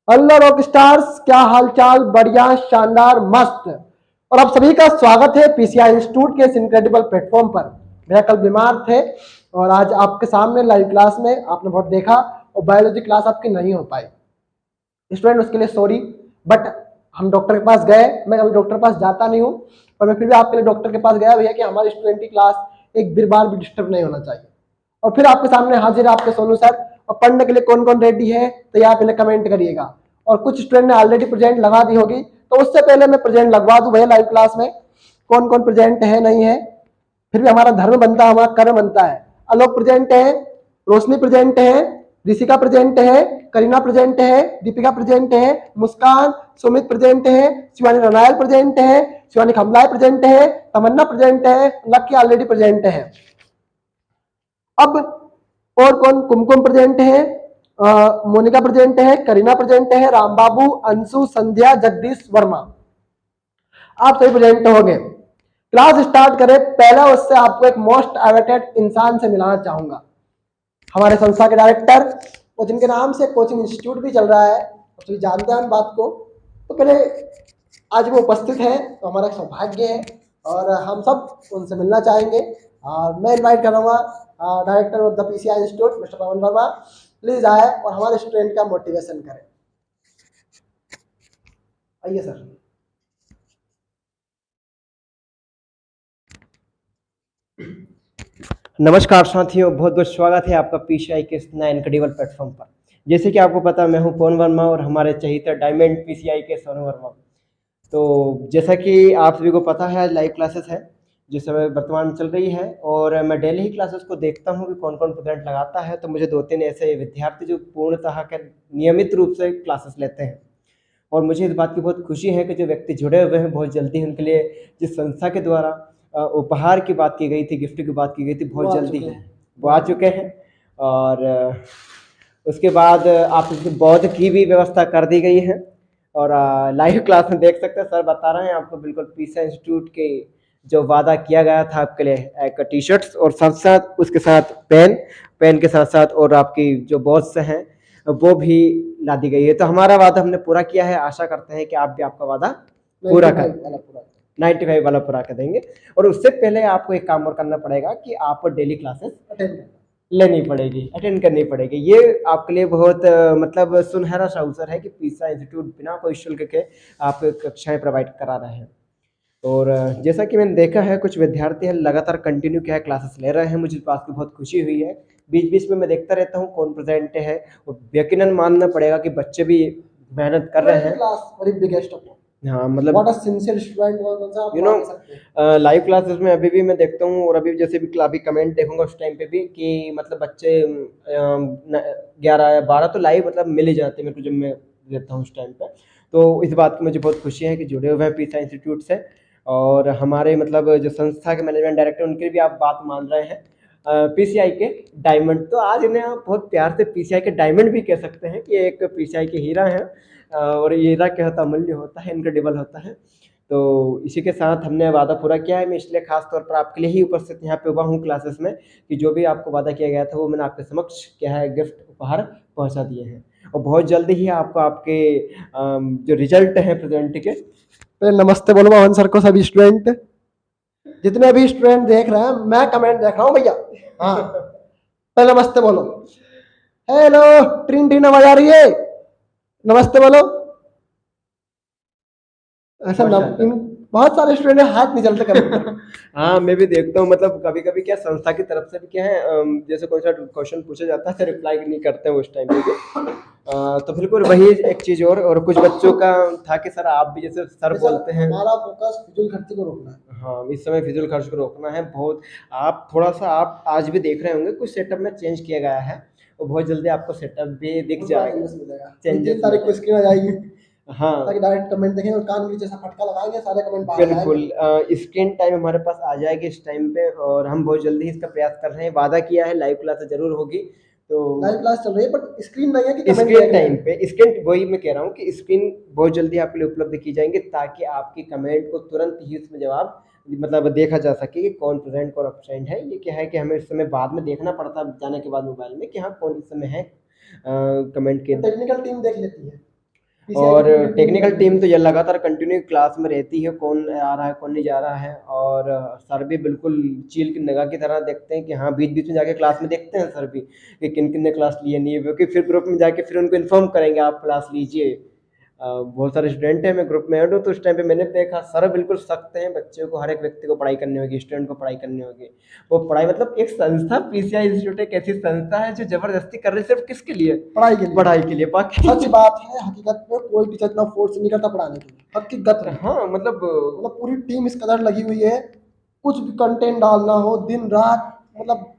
Hello rock stars, क्या हालचाल? बढ़िया, शानदार, मस्त। और आप सभी का स्वागत है पीसीआई इंस्टीट्यूट के इस इनक्रेडिबल प्लेटफॉर्म पर। भैया कल बीमार थे और आज आपके सामने लाइव क्लास में आपने बहुत देखा और बायोलॉजी क्लास आपकी नहीं हो पाई। स्टूडेंट उसके लिए सॉरी, बट हम डॉक्टर के पास गए। मैं कभी डॉक्टर के पास जाता नहीं हूँ, पर मैं फिर भी आपके लिए डॉक्टर के पास गया भैया कि हमारे स्टूडेंट की क्लास एक भी बार भी डिस्टर्ब नहीं होना चाहिए। और फिर आपके सामने हाजिर है आपके सोनू सर। और पढ़ने के लिए कौन कौन रेडी है तो यहाँ पहले कमेंट करिएगा। और कुछ स्टूडेंट ने ऑलरेडी प्रेजेंट लगा दी होगी, तो उससे पहले मैं प्रेजेंट लगवा दूं भैया लाइव क्लास में कौन कौन प्रेजेंट है नहीं है। फिर भी हमारा धर्म बनता है, हमारा कर्म बनता है। आलोक प्रेजेंट है, रोशनी प्रेजेंट है, ऋषिका प्रेजेंट है, करीना प्रेजेंट है, दीपिका प्रेजेंट है, मुस्कान, सुमित प्रेजेंट है, शिवानी रनायल प्रेजेंट है, शिवानी खमलाय प्रेजेंट है, तमन्ना प्रेजेंट है, लक्की ऑलरेडी प्रेजेंट है। अब और कौन? कुमकुम प्रेजेंट है, मोनिका प्रेजेंट है, करीना प्रेजेंट है, रामबाबू, अंशु, संध्या, जगदीश वर्मा, आप सभी प्रेजेंट हो गए। क्लास स्टार्ट करें। पहला उससे आपको एक मोस्ट अवेटेड इंसान से मिलाना चाहूंगा, हमारे संस्था के डायरेक्टर और जिनके नाम से कोचिंग इंस्टीट्यूट भी चल रहा है, तो जानते हैं बात को। तो पहले आज वो उपस्थित है तो हमारा सौभाग्य है और हम सब उनसे मिलना चाहेंगे। और मैं इनवाइट करूँगा director of the PCI institute mister Pawan Verma, please आए और हमारे स्टूडेंट का मोटिवेशन करें। आइए सर। नमस्कार साथियों, बहुत बहुत स्वागत है आपका पीसीआई के इस नए इनक्रेडिबल प्लेटफॉर्म पर। जैसे कि आपको पता, मैं हूं पवन वर्मा और हमारे चहेता डायमंड पीसीआई के सोनू वर्मा। तो जैसा कि आप सभी को पता है, लाइव क्लासेस है जिस समय वर्तमान में चल रही है और मैं डेली ही क्लासेस को देखता हूं कि कौन कौन प्रेजेंट लगाता है। तो मुझे 2-3 ऐसे विद्यार्थी जो पूर्णतः नियमित रूप से क्लासेस लेते हैं और मुझे इस बात की बहुत खुशी है कि जो व्यक्ति जुड़े हुए हैं, बहुत जल्दी उनके लिए जिस संस्था के द्वारा उपहार की बात की गई थी, गिफ्ट की बात की गई थी, बहुत जल्दी वो आ चुके हैं। और उसके बाद आप बौद्ध की भी व्यवस्था कर दी गई है और लाइव क्लास में देख सकते हैं सर बता रहे हैं आपको बिल्कुल पीसीआई इंस्टीट्यूट के जो वादा किया गया था आपके लिए, एक टी शर्ट्स और साथ साथ उसके साथ पेन के साथ साथ और आपकी जो बॉस हैं वो भी ला दी गई है। तो हमारा वादा हमने पूरा किया है, आशा करते हैं कि आप भी आपका वादा पूरा कर 95 वाला पूरा कर देंगे। और उससे पहले आपको एक काम और करना पड़ेगा कि आपको डेली क्लासेस लेनी पड़ेगी, अटेंड करनी पड़ेगी। ये आपके लिए बहुत मतलब सुनहरा सा अवसर है कि पीसीआई इंस्टीट्यूट बिना कोई शुल्क के आप कक्षाएं प्रोवाइड करा रहे हैं। और जैसा कि मैंने देखा है, कुछ विद्यार्थी हैं लगातार कंटिन्यू क्या है क्लासेस ले रहे हैं, मुझे इस बात की बहुत खुशी हुई है। बीच बीच में मैं देखता रहता हूँ कौन प्रेजेंट है और यकीनन मानना पड़ेगा कि बच्चे भी मेहनत कर रहे हैं। हाँ, मतलब लाइव क्लासेस में अभी भी मैं देखता हूँ और अभी जैसे भी अभी कमेंट देखूंगा उस टाइम पे भी कि मतलब बच्चे 11 या 12 तो लाइव मतलब मिल ही जाते हैं मेरे को जब मैं देता हूँ उस टाइम पे। तो इस बात की मुझे बहुत खुशी है कि जुड़े हुए हैं पीसीआई इंस्टीट्यूट से और हमारे मतलब जो संस्था के मैनेजमेंट डायरेक्टर उनकी भी आप बात मान रहे हैं। पीसीआई के डायमंड, तो आज इन्हें आप बहुत प्यार से पीसीआई के डायमंड भी कह सकते हैं कि एक पीसीआई के हीरा हैं और हीरा क्या होता है, अमूल्य होता है, इनक्रेडिबल होता है। तो इसी के साथ हमने वादा पूरा किया है। मैं इसलिए खास तौर पर आपके लिए ही उपस्थित यहाँ पे हुआ हूँ क्लासेस में कि जो भी आपको वादा किया गया था वो मैंने आपके समक्ष क्या है गिफ्ट उपहार पहुँचा दिए हैं और बहुत जल्दी ही आपको आपके जो रिजल्ट है प्रेजेंट के। नमस्ते बोलो पवन सर को सभी स्टूडेंट, जितने भी स्टूडेंट देख रहे हैं, मैं कमेंट देख रहा हूँ भैया। हाँ, पहले नमस्ते बोलो। हेलो, ट्रिन ट्रिन आवाज आ रही है? नमस्ते बोलो। ऐसा बहुत सारे स्टूडेंट हाथ नहीं चलते कभी। हाँ, मैं भी देखता हूँ, मतलब कभी कभी क्या संस्था की तरफ से भी क्या है जैसे कोई सा क्वेश्चन पूछा जाता है तो रिप्लाई नहीं करते हैं उस टाइम पे भी। तो बिल्कुल वही एक चीज और कुछ बच्चों का था कि सर आप भी जैसे सर बोलते हैं, हमारा फोकस फिजूल खर्ची को रोकना है। हाँ, इस समय फिजूल खर्च को रोकना है बहुत। आप थोड़ा सा आप आज भी देख रहे होंगे कुछ सेटअप में चेंज किया गया है और बहुत जल्दी आपको सेटअप भी दिख जाएगा, चेंजेस तारीख को स्क्रीन आ जाएगी। हाँ, ताकि डायरेक्ट कमेंट देखें और कान नीचे से फटका लगाएंगे, सारे कमेंट बाहर बिल्कुल स्क्रीन टाइम हमारे पास आ जाएगी इस टाइम पे और हम बहुत जल्दी इसका प्रयास कर रहे हैं। वादा किया है लाइव क्लास जरूर होगी। तो लाइव क्लास चल रही है बट स्क्रीन नहीं है कि स्क्रीन टाइम पे स्क्रीन, वही मैं कह रहा हूँ कि स्क्रीन बहुत जल्दी आपके लिए उपलब्ध की जाएंगे ताकि आपकी कमेंट को तुरंत ही उसमें जवाब मतलब देखा जा सके कि कौन प्रेजेंट कौन एब्सेंट है। ये क्या है कि हमें इस समय बाद में देखना पड़ता है जाने के बाद मोबाइल में कि हाँ कौन इस समय है कमेंट के। टेक्निकल टीम देख लेती है। और टेक्निकल टीम तो ये लगातार कंटिन्यू क्लास में रहती है, कौन आ रहा है कौन नहीं जा रहा है। और सर भी बिल्कुल चील की निगाह की तरह देखते हैं कि हाँ, बीच बीच में जाके क्लास में देखते हैं सर भी कि किन किन ने क्लास लिए नहीं है, क्योंकि फिर ग्रुप में जाके फिर उनको इन्फॉर्म करेंगे आप क्लास लीजिए। बहुत सारे स्टूडेंट हैं, मैं ग्रुप में ऐड हूँ, तो उस टाइम पे मैंने देखा सर बिल्कुल सख्त हैं, बच्चों को हर एक व्यक्ति को पढ़ाई करनी होगी, स्टूडेंट को पढ़ाई करनी होगी। वो पढ़ाई मतलब एक संस्था पीसीआई इंस्टीट्यूट एक ऐसी संस्था है जो जबरदस्ती कर रही है सिर्फ किसके लिए, पढ़ाई के लिए। बाकी सच बात है, हकीकत में कोई टीचर इतना फोर्स नहीं करता पढ़ाने के लिए, हकीकत में। हाँ मतलब पूरी टीम इस कदर लगी हुई है, कुछ भी कंटेंट डालना हो दिन रात, मतलब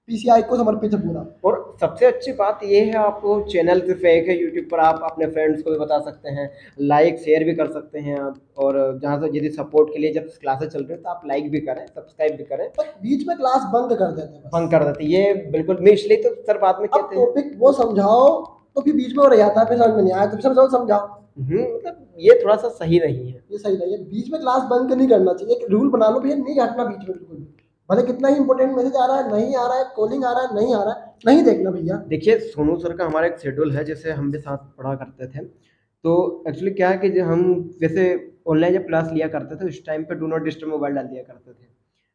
पीसीआई को समर्पित है पूरा। और सबसे अच्छी बात ये है, आपको चैनल सिर्फ एक है यूट्यूब पर, आप अपने फ्रेंड्स को भी बता सकते हैं, लाइक शेयर भी कर सकते हैं आप। और जहाँ से यदि सपोर्ट के लिए जब क्लासेस चल रही है तो आप लाइक भी करें, सब्सक्राइब भी करें। तो बीच में क्लास बंद कर देते हैं, बंद कर देते, ये बिल्कुल मैं इसलिए तो सर बाद में अब कहते हैं टॉपिक वो समझाओ तो फिर बीच में वो रह जाता है, फिर समझ में नहीं आया तो फिर समझाओ। मतलब ये थोड़ा सा सही नहीं है, ये सही नहीं है, बीच में क्लास बंद नहीं करना चाहिए, एक रूल बना लो भैया, नहीं हटना बीच में बिल्कुल भी। भले कितना ही इंपॉर्टेंट मैसेज आ रहा है, नहीं आ रहा है, कॉलिंग आ रहा है, नहीं आ रहा है, नहीं देखना भैया। देखिए सोनू सर का हमारा एक शेड्यूल है, जैसे हम भी साथ पढ़ा करते थे, तो एक्चुअली क्या है कि जो हम जैसे ऑनलाइन जब क्लास लिया करते थे उस टाइम पे डू नॉट डिस्टर्ब मोबाइल डाल दिया करते थे।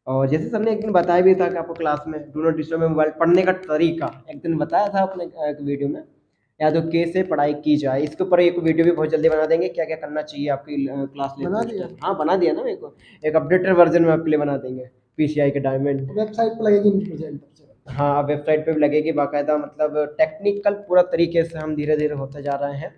और जैसे सर ने एक दिन बताया भी था कि आपको क्लास में डू नॉट डिस्टर्ब में मोबाइल पढ़ने का तरीका एक दिन बताया था अपने एक वीडियो में, या तो कैसे पढ़ाई की जाए। इसके ऊपर एक वीडियो भी बहुत जल्दी बना देंगे, क्या क्या करना चाहिए आपकी क्लास बना लेते दिया? हैं। हाँ बना दिया ना, एक अपडेटेड वर्जन में आपके लिए बना देंगे पीसीआई के डायमंड। वेबसाइट पर लगेगी प्रेजेंट। हाँ वेबसाइट पे भी लगेगी बाकायदा, मतलब टेक्निकल पूरा तरीके से हम धीरे धीरे होते जा रहे हैं,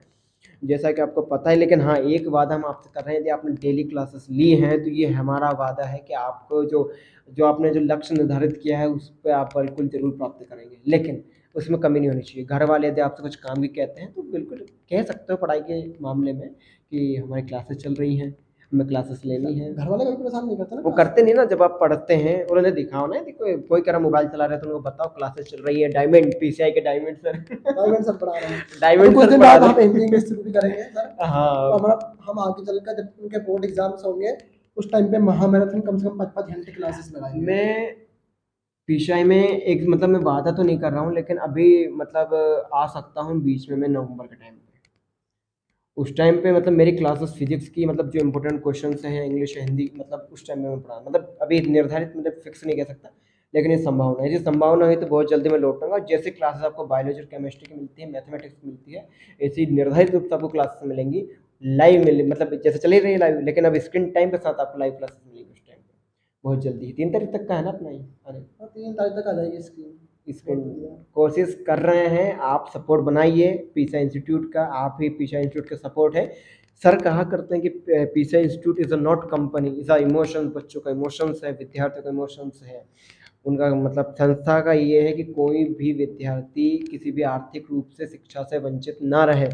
जैसा कि आपको पता है। लेकिन हाँ एक वादा हम आपसे कर रहे हैं, यदि आपने डेली क्लासेस ली हैं तो ये हमारा वादा है कि आपको जो जो आपने जो लक्ष्य निर्धारित किया है उस पर आप बिल्कुल जरूर प्राप्त करेंगे, लेकिन उसमें कमी नहीं होनी चाहिए। घर वाले यदि आपसे कुछ काम भी कहते हैं तो बिल्कुल कह सकते हो पढ़ाई के मामले में कि हमारी क्लासेस चल रही हैं, हमें क्लासेस लेनी है। घर वाले कभी परेशान नहीं करते ना, वो करते नहीं ना, जब आप पढ़ते हैं उन्हें दिखाओ ना, देखो कोई कह रहा मोबाइल चला रहा है तो उनको बताओ क्लासेस चल रही है, डायमंड पीसीआई के डायमंड सर डायमंड सर पढ़ा रहे हैं। डायमंड कुछ सर दिन पढ़ा बाद रहे हम एमबीए में शुरू भी करेंगे सर। हाँ तो हमारा हम आगे चलकर जब उनके बोर्ड एग्जाम्स होंगे उस टाइम पे महामैराथन कम से कम 5-5 घंटे क्लासेस लगाएंगे। मैं पीसीआई में एक मतलब मैं वादा तो नहीं कर रहा हूँ, लेकिन अभी मतलब आ सकता हूँ बीच में मैं नवंबर के टाइम पे। उस टाइम पे मतलब मेरी क्लासेस फिजिक्स की मतलब जो इंपॉर्टेंट क्वेश्चंस हैं इंग्लिश हिंदी, मतलब उस टाइम में मैं पढ़ा, मतलब अभी निर्धारित मतलब फिक्स नहीं कह सकता, लेकिन ये संभावना है। यदि संभावना हुई तो बहुत जल्दी मैं लौटूंगा। जैसे क्लासेस आपको बायोलॉजी और केमिस्ट्री की मिलती है, मैथमेटिक्स की मिलती है, ऐसी निर्धारित रूप से आपको क्लासेस मिलेंगी लाइव मिले, मतलब जैसे चली रही है लाइव, लेकिन अब स्क्रीन टाइम के साथ आपको लाइव क्लासेस मिलेगी उस टाइम पे बहुत जल्दी। 3 तारीख तक का है ना अपना ये, अरे 3 तारीख तक आ जाएगी स्क्रीन। स्क्रीन कोशिश कर रहे हैं, आप सपोर्ट बनाइए पीसा इंस्टीट्यूट का, आप ही पीसा इंस्टीट्यूट का सपोर्ट है। सर कहा करते हैं कि पीसा institute is a not company, is a emotion, बच्चों का इमोशंस है, विद्यार्थियों का इमोशंस है। उनका मतलब संस्था का ये है कि कोई भी विद्यार्थी किसी भी आर्थिक रूप से शिक्षा से वंचित ना रहे,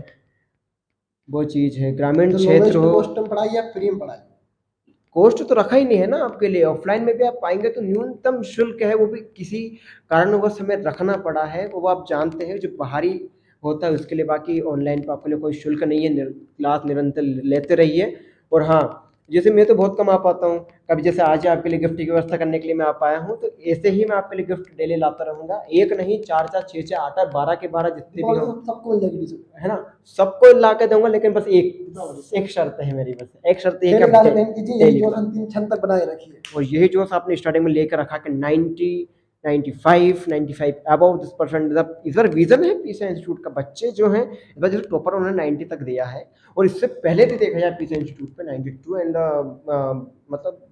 वो चीज़ है। ग्रामीण क्षेत्र हो, कॉस्ट में पढ़ाई या फ्री में पढ़ाई, कोस्ट तो रखा ही नहीं है ना आपके लिए। ऑफलाइन में भी आप पाएंगे तो न्यूनतम शुल्क है, वो भी किसी कारणवश हमें रखना पड़ा है, वो आप जानते हैं जो बाहरी होता है उसके लिए। बाकी ऑनलाइन पर आपके लिए कोई शुल्क नहीं है, क्लास निरंतर लेते रहिए। और हाँ जैसे मैं तो बहुत कम आ पाता हूँ, कभी जैसे आज आपके लिए गिफ्ट की व्यवस्था करने के लिए मैं आ पाया हूँ, तो ऐसे ही मैं आपके लिए गिफ्ट डेली लाता रहूँगा, एक नहीं 4-4 6-6 8-8 12 के 12 जितने भी हो, सबको मिल जाएगी है ना, सबको ला के दूंगा। लेकिन बस एक शर्त है मेरी, बस एक शर्त है कि आप यही जो अंतिम क्षण तक बनाए रखिए। और यही जोश आपने स्टार्टिंग में लेकर रखा कि 90 95 अबव दिस परसेंट इस बार विजन है पीसा इंस्टीट्यूट का। बच्चे जो हैं इस बार जैसे टॉपर उन्होंने 90 तक दिया है, और इससे पहले भी देखा जाए पीसा इंस्टीट्यूट पे 92 एंड मतलब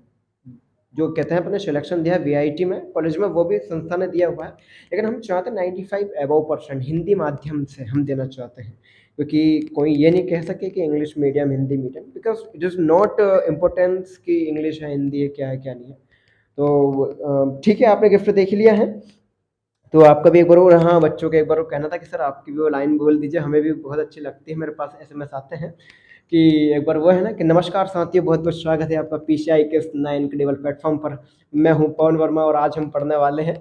जो कहते हैं अपने सिलेक्शन दिया है वीआईटी में कॉलेज में, वो भी संस्था ने दिया हुआ है। लेकिन हम चाहते हैं 95 अबव परसेंट हिंदी माध्यम से हम देना चाहते हैं, क्योंकि कोई ये नहीं कह सके कि English medium Hindi medium, because it is not importance कि इंग्लिश है हिंदी है क्या नहीं है। तो ठीक है, आपने गिफ्ट देख लिया है, तो आपका भी एक बार और, हाँ बच्चों का एक बार और कहना था कि सर आपकी भी वो लाइन बोल दीजिए, हमें भी बहुत अच्छी लगती है। मेरे पास एसएमएस आते हैं कि एक बार वो है ना कि नमस्कार साथियों, बहुत बहुत स्वागत है आपका पीसीआई के नए इनक्रेडिबल प्लेटफॉर्म पर। मैं हूँ पवन वर्मा और आज हम पढ़ने वाले हैं,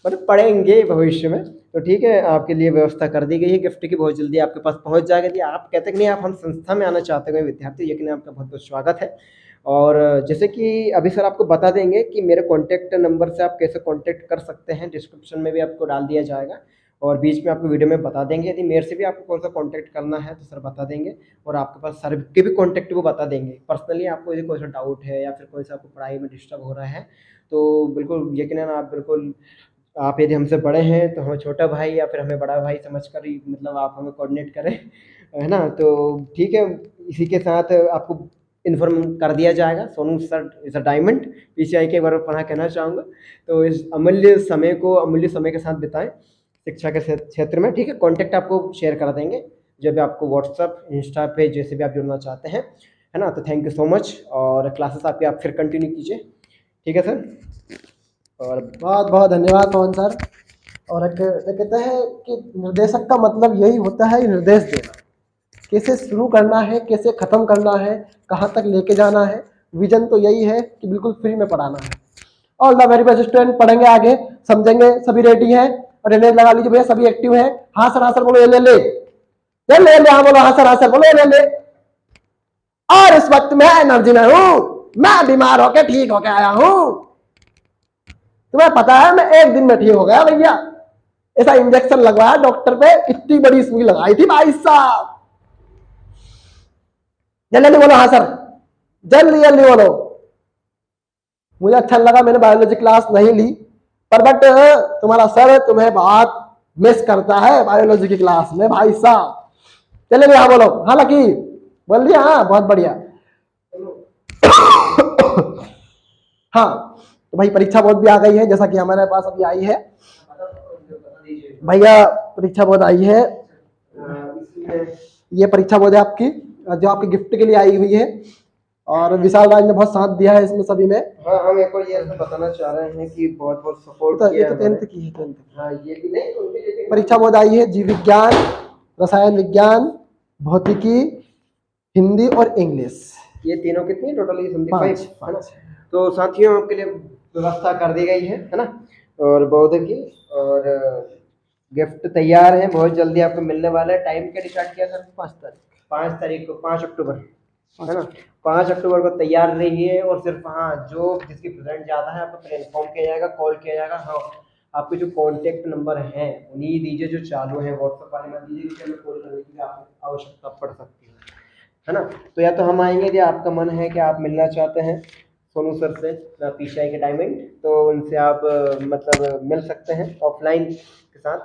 मतलब पढ़ेंगे भविष्य में। तो ठीक है, आपके लिए व्यवस्था कर दी गई है गिफ्ट की, बहुत जल्दी आपके पास पहुंच जाएगा। यदि आप कहते कि नहीं आप हम संस्था में आना चाहते हैं विद्यार्थी, यकीन आपका बहुत बहुत स्वागत है। और जैसे कि अभी सर आपको बता देंगे कि मेरे कॉन्टैक्ट नंबर से आप कैसे कॉन्टैक्ट कर सकते हैं, डिस्क्रिप्शन में भी आपको डाल दिया जाएगा। और बीच में आपको वीडियो में बता देंगे। यदि मेरे से भी आपको कौन सा कॉन्टैक्ट करना है तो सर बता देंगे, और आपके पास सर के भी कॉन्टैक्ट वो बता देंगे। पर्सनली आपको यदि कोई सा डाउट है या फिर कोई सा आपको पढ़ाई में डिस्टर्ब हो रहा है तो बिल्कुल यकीनन आप बिल्कुल, आप यदि हमसे बड़े हैं तो हमें छोटा भाई या फिर हमें बड़ा भाई समझकर ही मतलब आप हमें कोऑर्डिनेट करें, है ना। तो ठीक है, इसी के साथ आपको इन्फॉर्म कर दिया जाएगा। Sonu sir is a diamond PCI के बारे में पढ़ा कहना चाहूँगा। तो इस अमूल्य समय के साथ बिताएं शिक्षा के क्षेत्र में, ठीक है। कॉन्टैक्ट आपको शेयर कर देंगे जब भी आपको व्हाट्सअप इंस्टा पे जैसे भी आप जुड़ना चाहते हैं, है ना। तो थैंक यू सो मच, और क्लासेस आपकी आप फिर कंटिन्यू कीजिए, ठीक है सर। और बहुत बहुत धन्यवाद पवन सर। और एक कहते हैं कि निर्देशक का मतलब यही होता है, निर्देश देना, कैसे शुरू करना है, कैसे ख़त्म करना है, कहाँ तक लेके जाना है। विजन तो यही है कि बिल्कुल फ्री में पढ़ाना है। All the very best student, पढ़ेंगे आगे, समझेंगे, सभी रेडी हैं। अटेंडेंस लगा लीजिए भैया, सभी एक्टिव हैं। हाँ सर बोलो, ले ले ले ले ले, हाँ बोलो, हाँ सर बोलो, ले ले। और इस वक्त मैं एनर्जी में हूँ, मैं बीमार होके ठीक होके आया हूँ। तुम्हें पता है मैं एक दिन में ठीक हो गया भैया। ऐसा इंजेक्शन लगवाया डॉक्टर पे, कितनी बड़ी सुई लगाई थी भाई साहब। जल्दी बोलो हाँ सर, जल्दी बोलो। मुझे अच्छा लगा, मैंने बायोलॉजी क्लास नहीं ली, पर बट तुम्हारा सर तुम्हें बहुत मिस करता है बायोलॉजी की क्लास में भाई साहब। चलिए हाँ बोलो, हाँ लकी बोल दिया, हाँ बहुत बढ़िया। हाँ तो भाई परीक्षा बोर्ड भी आ गई है, जैसा कि हमारे पास अभी आई है भैया। परीक्षा बोर्ड आई है, ये परीक्षा बोर्ड है आपकी, जो आपके गिफ्ट के लिए आई हुई है। और विशाल राज ने बहुत साथ दिया है इसमें सभी में। हाँ, हम एक और ये बताना चाह रहे हैं कि बहुत बहुत सपोर्ट तो किया ये तो है 10th की है, 10th। हाँ, ये भी नहीं, परीक्षा बोर्ड आई है जीव विज्ञान, रसायन विज्ञान, भौतिकी, हिंदी और इंग्लिश। ये तीनों कितनी टोटली 75 है ना। पाँच। तो साथियों आपके लिए व्यवस्था कर दी गई है ना। और बौद्ध की और गिफ्ट तैयार है, बहुत जल्दी आपको मिलने वाला है। टाइम क्या डिसाइड किया सर? 5 तारीख को, 5 अक्टूबर, है ना। 5 अक्टूबर को तैयार रहिए। और सिर्फ हाँ, जो जिसकी प्रेजेंट ज़्यादा है आपको इन्फॉर्म किया जाएगा, कॉल किया जाएगा। हाँ, आपके जो कॉन्टैक्ट नंबर हैं उन्हीं दीजिए जो चालू है, व्हाट्सएप वाले में दीजिए, क्योंकि हमें कॉल करने की आपको आवश्यकता पड़ सकती है ना। तो या तो हम आएंगे, यदि आपका मन है कि आप मिलना चाहते हैं सोनू सर से, पीसीआई के डायमंड, तो उनसे आप मतलब मिल सकते हैं ऑफलाइन के साथ।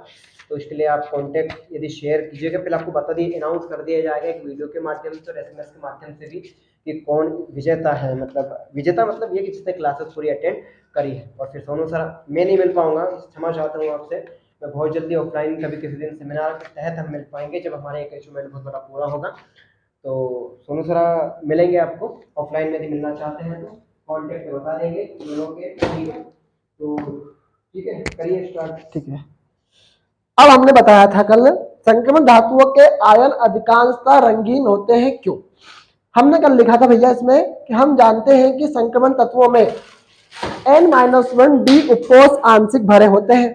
तो इसके लिए आप कॉन्टैक्ट यदि शेयर कीजिएगा, फिर आपको बता दिए, अनाउंस कर दिया जाएगा एक वीडियो के माध्यम से और एसएमएस के माध्यम से भी कि कौन विजेता है। विजेता मतलब ये कि जिसने क्लासेस पूरी अटेंड करी है। और फिर सोनू सर मैं नहीं मिल पाऊंगा, क्षमा चाहता हूँ आपसे। मैं बहुत जल्दी ऑफलाइन कभी किसी दिन सेमिनार के तहत हम मिल पाएंगे जब हमारे एक अचीवमेंट बहुत बड़ा पूरा होगा। तो सोनू सर मिलेंगे आपको ऑफलाइन में, यदि मिलना चाहते हैं तो कॉन्टैक्ट बता देंगे दोनों के, ठीक है। तो ठीक है, करिए स्टार्ट। ठीक है, अब हमने बताया था कल, संक्रमण धातुओं के आयन अधिकांशतः रंगीन होते हैं, क्यों? हमने कल लिखा था भैया इसमें कि हम जानते हैं कि संक्रमण तत्वों में N-1 डी उपकोष आंशिक भरे होते हैं।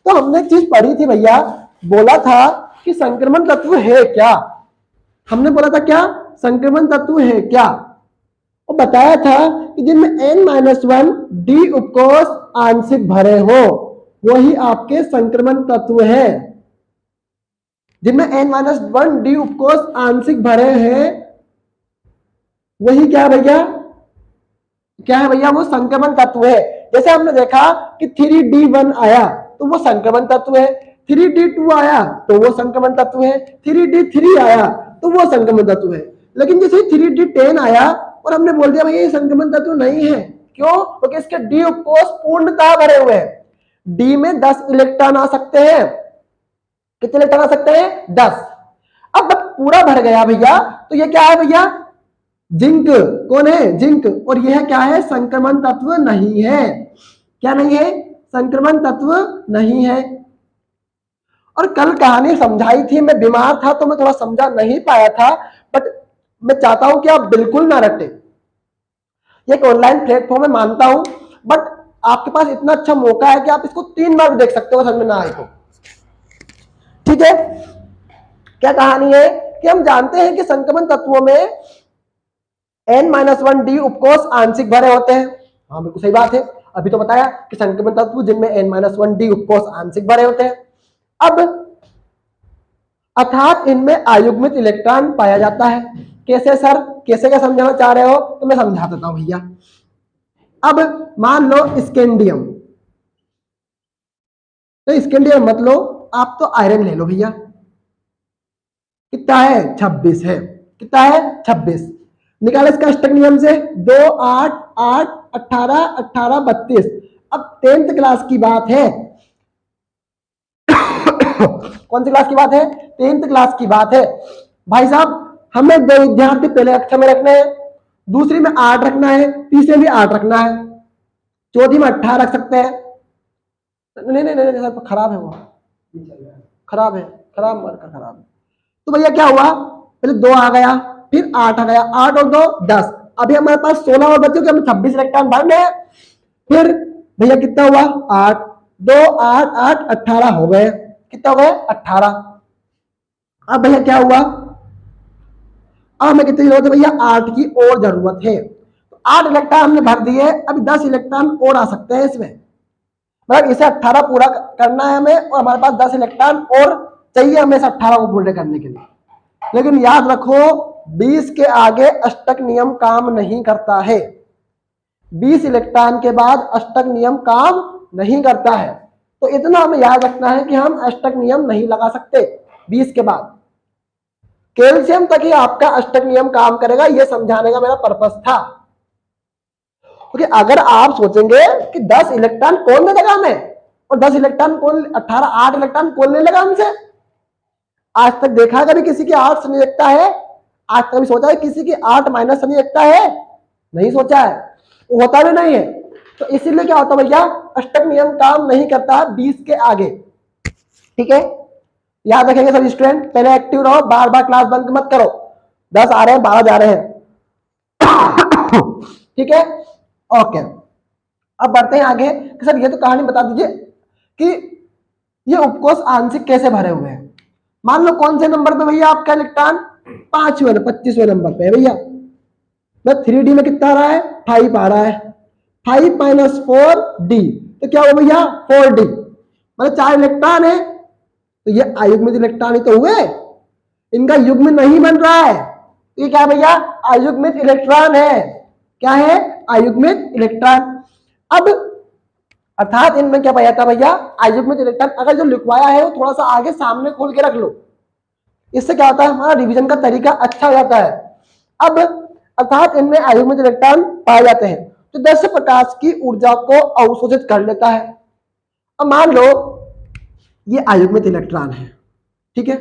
तो हमने एक चीज पढ़ी थी भैया, बोला था कि संक्रमण तत्व है क्या। हमने बोला था क्या, संक्रमण तत्व है क्या, और बताया था कि जिनमें N-1 डी उपकोष आंशिक भरे हो वही आपके संक्रमण तत्व है। जिनमें N-1 डी उपकोष आंशिक भरे हैं वही क्या है भैया, क्या है भैया, वो संक्रमण तत्व है। जैसे हमने देखा कि 3D1 आया तो वो संक्रमण तत्व है, 3D2 आया तो वो संक्रमण तत्व है, 3D3 आया तो वो संक्रमण तत्व है। लेकिन जैसे 3D10 आया और हमने बोल दिया भैया ये संक्रमण तत्व नहीं है, क्यों? क्योंकि इसके डी उपकोष पूर्णतः भरे हुए हैं। डी में 10 इलेक्ट्रॉन आ सकते हैं। कितने इलेक्ट्रॉन आ सकते हैं? 10। अब जब पूरा भर गया भैया तो ये क्या है भैया, जिंक। कौन है? जिंक। और यह क्या है? संक्रमण तत्व नहीं है। क्या नहीं है? संक्रमण तत्व नहीं है। और कल कहानी समझाई थी, मैं बीमार था तो मैं थोड़ा समझा नहीं पाया था, बट मैं चाहता हूं कि आप बिल्कुल ना रटे। ये एक ऑनलाइन प्लेटफॉर्म में मानता हूं, बट आपके पास इतना अच्छा मौका है कि आप इसको 3 बार देख सकते हो, समझ में ना आए तो। ठीक है, क्या कहानी है कि हम जानते हैं कि संक्रमण तत्वों में N-1 डी उपकोष आंशिक भरे होते हैं। हाँ बिल्कुल सही बात है, अभी तो बताया कि संक्रमण तत्व जिनमें N-1 डी उपकोष आंशिक भरे होते हैं। अब अर्थात इनमें अयुग्मित इलेक्ट्रॉन पाया जाता है। कैसे सर, कैसे क्या समझाना चाह रहे हो, तो मैं समझा देता हूं भैया। अब मान लो स्कैंडियम, तो स्कैंडियम मत लो आप, तो आयरन ले लो भैया। कितना है, 26 है। कितना है, 26। निकालो इसका अष्टक नियम से, 2 8 8 18 18 32। अब 10th क्लास की बात है कौन सी क्लास की बात है, 10th क्लास की बात है भाई साहब। हमें 2 विद्यार्थी पहले कक्षा में रखना है, दूसरी में 8 रखना है, तीसरे में 8 रखना है, चौथी में 18 रख सकते हैं। नहीं नहीं नहीं सर, खराब है, वो खराब है, खराब मार्कर खराब है। तो भैया क्या हुआ, पहले 2 आ गया, फिर 8 आ गया, 8 और 2 10। अभी हमारे पास 16 और बच्चों के हमें 26 इलेक्ट्रॉन भरने हैं। फिर भैया कितना हुआ, 8 2 8 8 18 हो गए। कितना हो गए, 18। अब भैया क्या हुआ, अब हमें कितनी जरूरत है भैया, 8 की और जरूरत है। तो 8 इलेक्ट्रॉन हमने भर दिए, अभी 10 इलेक्ट्रॉन और आ सकते हैं इसमें। मतलब इसे 18 पूरा करना है हमें, और हमारे पास 10 इलेक्ट्रॉन और चाहिए हमें इस 18 को पूरे करने के लिए। लेकिन याद रखो 20 के आगे अष्टक नियम काम नहीं करता है। 20 इलेक्ट्रॉन के बाद अष्टक नियम काम नहीं करता है। तो इतना हमें याद रखना है कि हम अष्टक नियम नहीं लगा सकते 20 के बाद। कैल्शियम तक ही आपका अष्टक नियम काम करेगा, यह समझाने का मेरा पर्पस था। क्योंकि अगर आप सोचेंगे कि 10 इलेक्ट्रॉन कौन दे देगा हमें, और 10 इलेक्ट्रॉन कौन, 18 8 इलेक्ट्रॉन कौन ले लेगा हमसे। आज तक देखा कभी किसी की 8 संयोजकता है, आज कभी सोचा है किसी की 8 माइनस संयोजकता है, नहीं सोचा है, होता भी नहीं है। तो इसीलिए क्या होता है भैया, अष्टक नियम काम नहीं करता 20 के आगे। ठीक है, याद रखेंगे सभी स्टूडेंट, पहले एक्टिव रहो, बार बार क्लास बंक मत करो। 10 आ रहे हैं, 12 जा रहे हैं ठीक है, ओके। अब बढ़ते हैं आगे कि सर ये तो कहानी बता दीजिए कि ये उपकोष आंशिक कैसे भरे हुए हैं। मान लो कौन से नंबर पे भैया आपका इलेक्ट्रॉन, 5वें 25वें नंबर पे है भैया। मैं 3D में कितना आ रहा है, 5 आ रहा है। 5 माइनस 4D, तो क्या हुआ भैया, 4D। मतलब 4 इलेक्ट्रॉन है, तो ये अयुग्मित इलेक्ट्रॉन ही तो हुए, इनका युग्म नहीं बन रहा है। ये क्या भैया, अयुग्मित इलेक्ट्रॉन है। क्या है, अयुग्मित इलेक्ट्रॉन। अब अर्थात इनमें क्या पाया था भैया, अयुग्मित इलेक्ट्रॉन। अगर जो लिखवाया है वो थोड़ा सा आगे सामने खोल के रख लो, इससे क्या होता है, हमारा रिवीजन का तरीका अच्छा हो जाता है। अब अर्थात इनमें अयुग्मित इलेक्ट्रॉन पाए जाते हैं, तो 10 प्रकाश की ऊर्जा को अवशोषित कर लेता है। अब मान लो ये अयुग्मित इलेक्ट्रॉन है, ठीक है।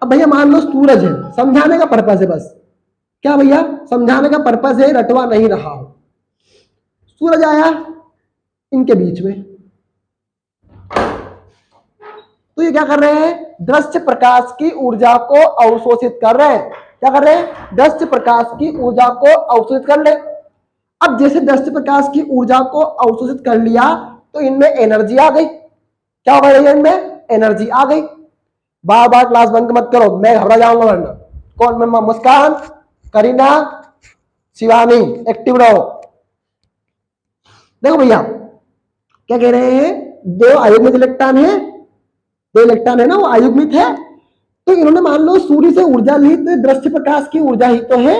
अब भैया मान लो सूरज है, समझाने का पर्पस है बस। क्या भैया, समझाने का पर्पस है, रटवा नहीं रहा हो। सूरज आया इनके बीच में, तो ये क्या कर रहे हैं, दृश्य प्रकाश की ऊर्जा को अवशोषित कर रहे हैं। क्या कर रहे हैं, दृश्य प्रकाश की ऊर्जा को अवशोषित कर ले। अब जैसे दृश्य प्रकाश की ऊर्जा को अवशोषित कर लिया, तो इनमें एनर्जी आ गई। क्या हो गया, इनमें एनर्जी आ गई। बार बार क्लास बंक मत करो, मैं घबरा जाऊंगा वरना। कौन, मैं, मुस्कान, करीना, शिवानी, एक्टिव रहो। देखो भैया क्या कह रहे हैं, 2 अयुग्मित इलेक्ट्रॉन है, 2 इलेक्ट्रॉन है ना, वो अयुग्मित है। तो इन्होंने मान लो सूर्य से ऊर्जा ली, तो दृश्य प्रकाश की ऊर्जा ही तो है।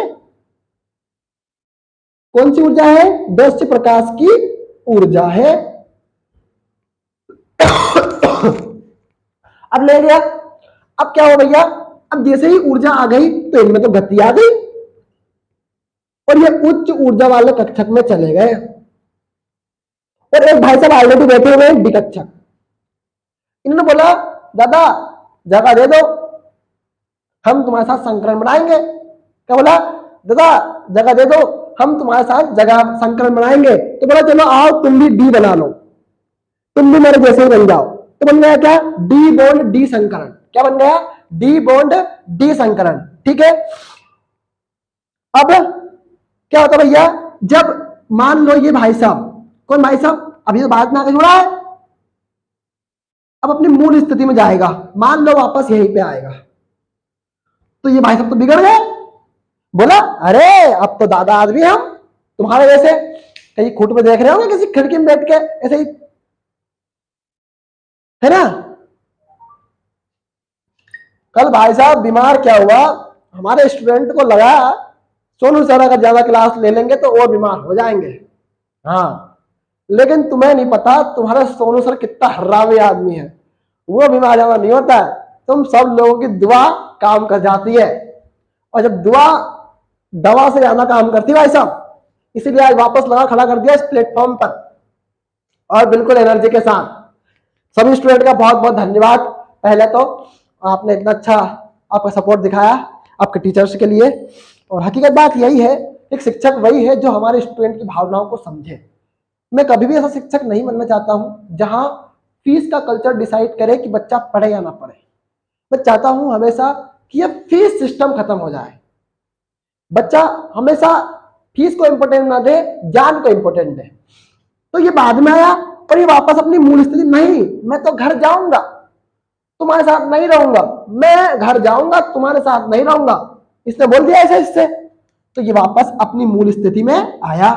कौन सी ऊर्जा है, दृश्य प्रकाश की ऊर्जा है। अब ले लिया, अब क्या हो भैया, अब जैसे ही ऊर्जा आ गई तो इनमें तो गति आ गई, और ये उच्च ऊर्जा वाले कक्षक में चले गए। और एक भाई साहब ऑलरेडी बैठे हुए हैं डी कक्षक। इन्होंने बोला दादा जगह दे दो, हम तुम्हारे साथ संकलन बनाएंगे। क्या बोला, दादा जगह दे दो, हम तुम्हारे साथ जगह संकलन बनाएंगे। तो बोला चलो आओ तुम भी डी बना लो, तुम भी मेरे जैसे ही बन जाओ। तो बन गया क्या, डी बॉन्ड डी संकरण। क्या बन गया, डी बॉन्ड डी संकरण। ठीक है, अब क्या होता भैया, जब मान लो ये भाई साहब, कौन भाई साहब, अभी तो बाद में आके जुड़ा है, अब अपनी मूल स्थिति में जाएगा, मान लो वापस यहीं पे आएगा, तो ये भाई साहब तो बिगड़ गए। बोला अरे अब तो दादा आदमी हम तुम्हारे जैसे, कहीं खुट में देख रहे होंगे किसी खिड़की में बैठ के ऐसे ही है ना। कल भाई साहब बीमार क्या हुआ, हमारे स्टूडेंट को लगा सोनू सर अगर ज्यादा क्लास ले लेंगे तो वो बीमार हो जाएंगे। हाँ, लेकिन तुम्हें नहीं पता तुम्हारा सोनू सर कितना हर्रामी आदमी है, वो बीमार ज्यादा नहीं होता है। तुम सब लोगों की दुआ काम कर जाती है, और जब दुआ दवा से ज्यादा काम करती है भाई साहब, इसीलिए आज वापस लगा खड़ा कर दिया इस प्लेटफॉर्म पर, और बिल्कुल एनर्जी के साथ। सभी स्टूडेंट का बहुत बहुत धन्यवाद। पहले तो आपने इतना अच्छा आपका सपोर्ट दिखाया आपके टीचर्स के लिए, और हकीकत बात यही है, एक शिक्षक वही है जो हमारे स्टूडेंट की भावनाओं को समझे। मैं कभी भी ऐसा शिक्षक नहीं बनना चाहता हूं जहां फीस का कल्चर डिसाइड करे कि बच्चा पढ़े या ना पढ़े। मैं चाहता हूं हमेशा कि ये फीस सिस्टम खत्म हो जाए। बच्चा हमेशा फीस को इंपोर्टेंट ना दे, ज्ञान को इंपोर्टेंट दे। तो ये बाद में आया और ये वापस अपनी मूल स्थिति, नहीं मैं तो घर जाऊंगा तुम्हारे साथ नहीं रहूंगा, मैं घर जाऊंगा तुम्हारे साथ नहीं रहूंगा, इसने बोल दिया ऐसे इससे, तो ये वापस अपनी मूल स्थिति में आया।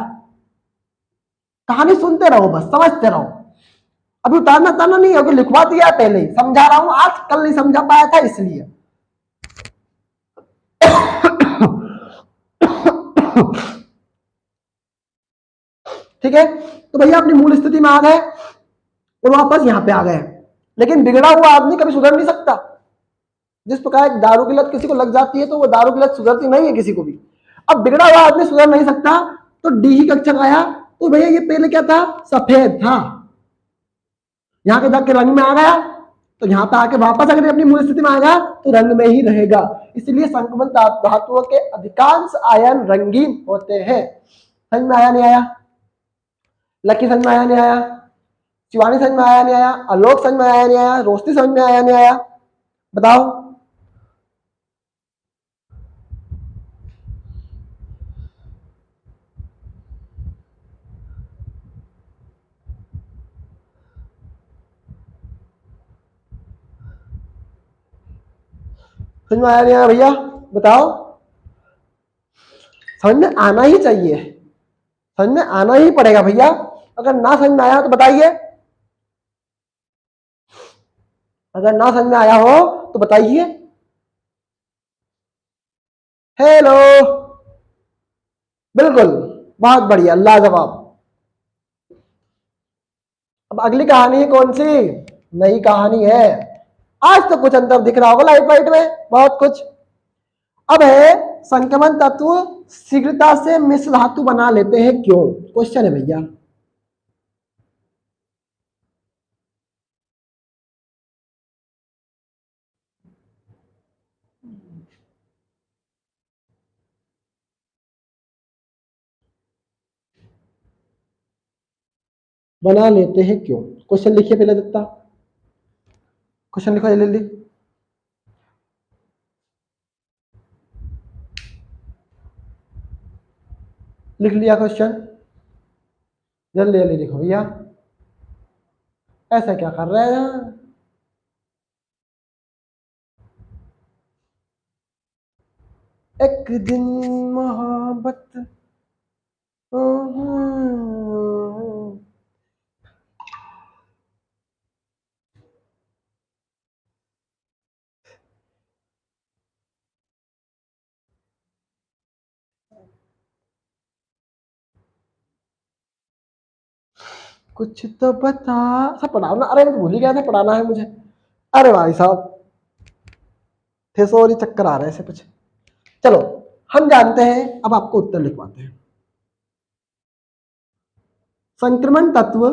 कहानी सुनते रहो, बस समझते रहो। अभी उतारना ताना नहीं होगी, लिखवा दिया पहले ही, समझा रहा हूं, आज कल नहीं समझा पाया था इसलिए। ठीक है, तो भैया अपनी मूल स्थिति में आ गए और वापस यहां पे आ गए। लेकिन बिगड़ा हुआ आदमी कभी सुधर नहीं सकता। जिस प्रकार एक दारू की लत किसी को लग जाती है तो वो दारू की लत सुधरती नहीं है किसी को भी। अब बिगड़ा हुआ आदमी सुधर नहीं सकता, तो डी ही कक्षा आया, तो भैया ये पहले क्या था, सफेद था, यहाँ के दाग के रंग में आ गया, तो यहाँ पे आके वापस अगर अपनी मूल स्थिति में आ गया तो रंग में ही रहेगा। इसलिए संक्रमण धातुओं के अधिकांश आयन रंगीन होते हैं। समझ में आया नहीं आया? लकी समझ में आया नहीं आया? शिवानी समझ में आया नहीं आया? आलोक समझ में आया नहीं आया? रोशनी समझ में आया नहीं आया? बताओ। समझ में आया नहीं आया भैया? बताओ। समझ में आना ही चाहिए, समझ में आना ही पड़ेगा भैया। अगर ना समझ में आया तो बताइए, अगर ना समझ में आया हो तो बताइए। हेलो, बिल्कुल, बहुत बढ़िया, लाजवाब। अब अगली कहानी कौन सी? नई कहानी है। आज तो कुछ अंतर दिख रहा होगा लाइट वाइट में, बहुत कुछ। अब है संक्रमण तत्व शीघ्रता से मिश्र धातु बना लेते हैं क्यों? क्वेश्चन है भैया। बना लेते हैं क्यों? क्वेश्चन लिखिए पहले दत्ता, क्वेश्चन लिखो जल्दी जल्दी। लिख लिया क्वेश्चन? जल्दी जल्दी लिखो भैया, ऐसा क्या कर रहे हैं? एक दिन मोहब्बत, कुछ तो बता। सब पढ़ाना, अरे मैं तो भूल ही गया था पढ़ाना है मुझे। अरे भाई साहब, थेसोरी चक्कर आ रहे हैं ऐसे कुछ। चलो हम जानते हैं, अब आपको उत्तर लिखवाते हैं। संक्रमण तत्व,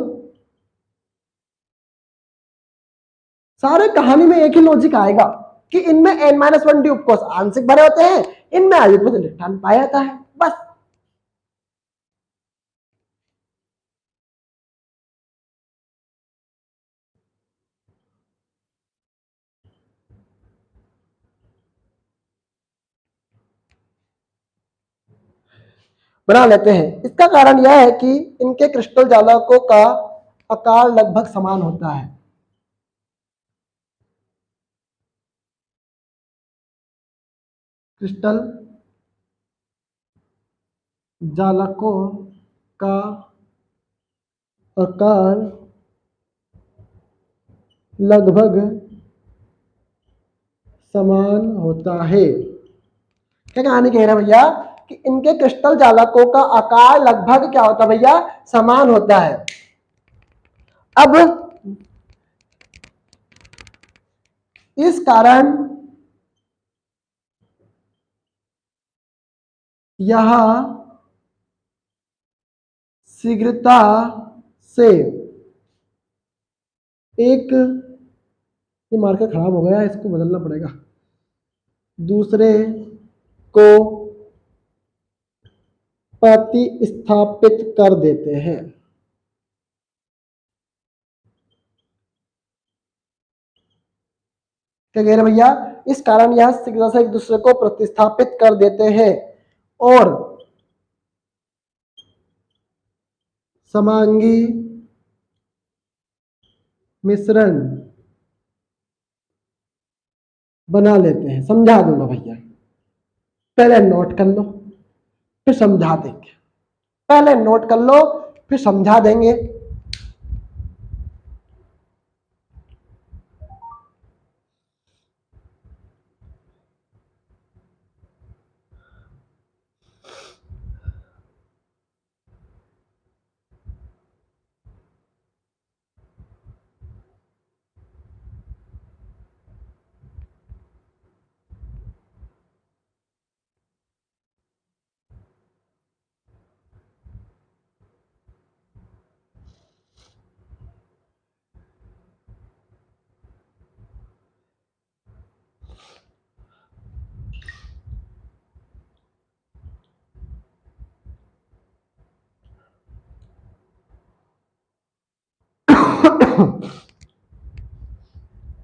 सारे कहानी में एक ही लॉजिक आएगा कि इनमें n-1 डी उपकोष आंशिक भरे होते हैं, इनमें आयुर्वेद इलेक्ट्रॉन पाया जाता है, बस। बना लेते हैं। इसका कारण यह है कि इनके क्रिस्टल जालकों का आकार लगभग समान होता है। क्रिस्टल जालकों का आकार लगभग समान होता है। क्या कहानी कह रहे हैं भैया कि इनके क्रिस्टल जालकों का आकार लगभग क्या होता है भैया, समान होता है। अब इस कारण यह शीघ्रता से एक, ये मार्कर खराब हो गया, इसको बदलना पड़ेगा, दूसरे को प्रतिस्थापित कर देते हैं। क्या कह रहे भैया, इस कारण यह शीघ्रता से एक दूसरे को प्रतिस्थापित कर देते हैं और समांगी मिश्रण बना लेते हैं। समझा दूंगा भैया, पहले नोट कर लो फिर समझा देंगे। पहले नोट कर लो फिर समझा देंगे।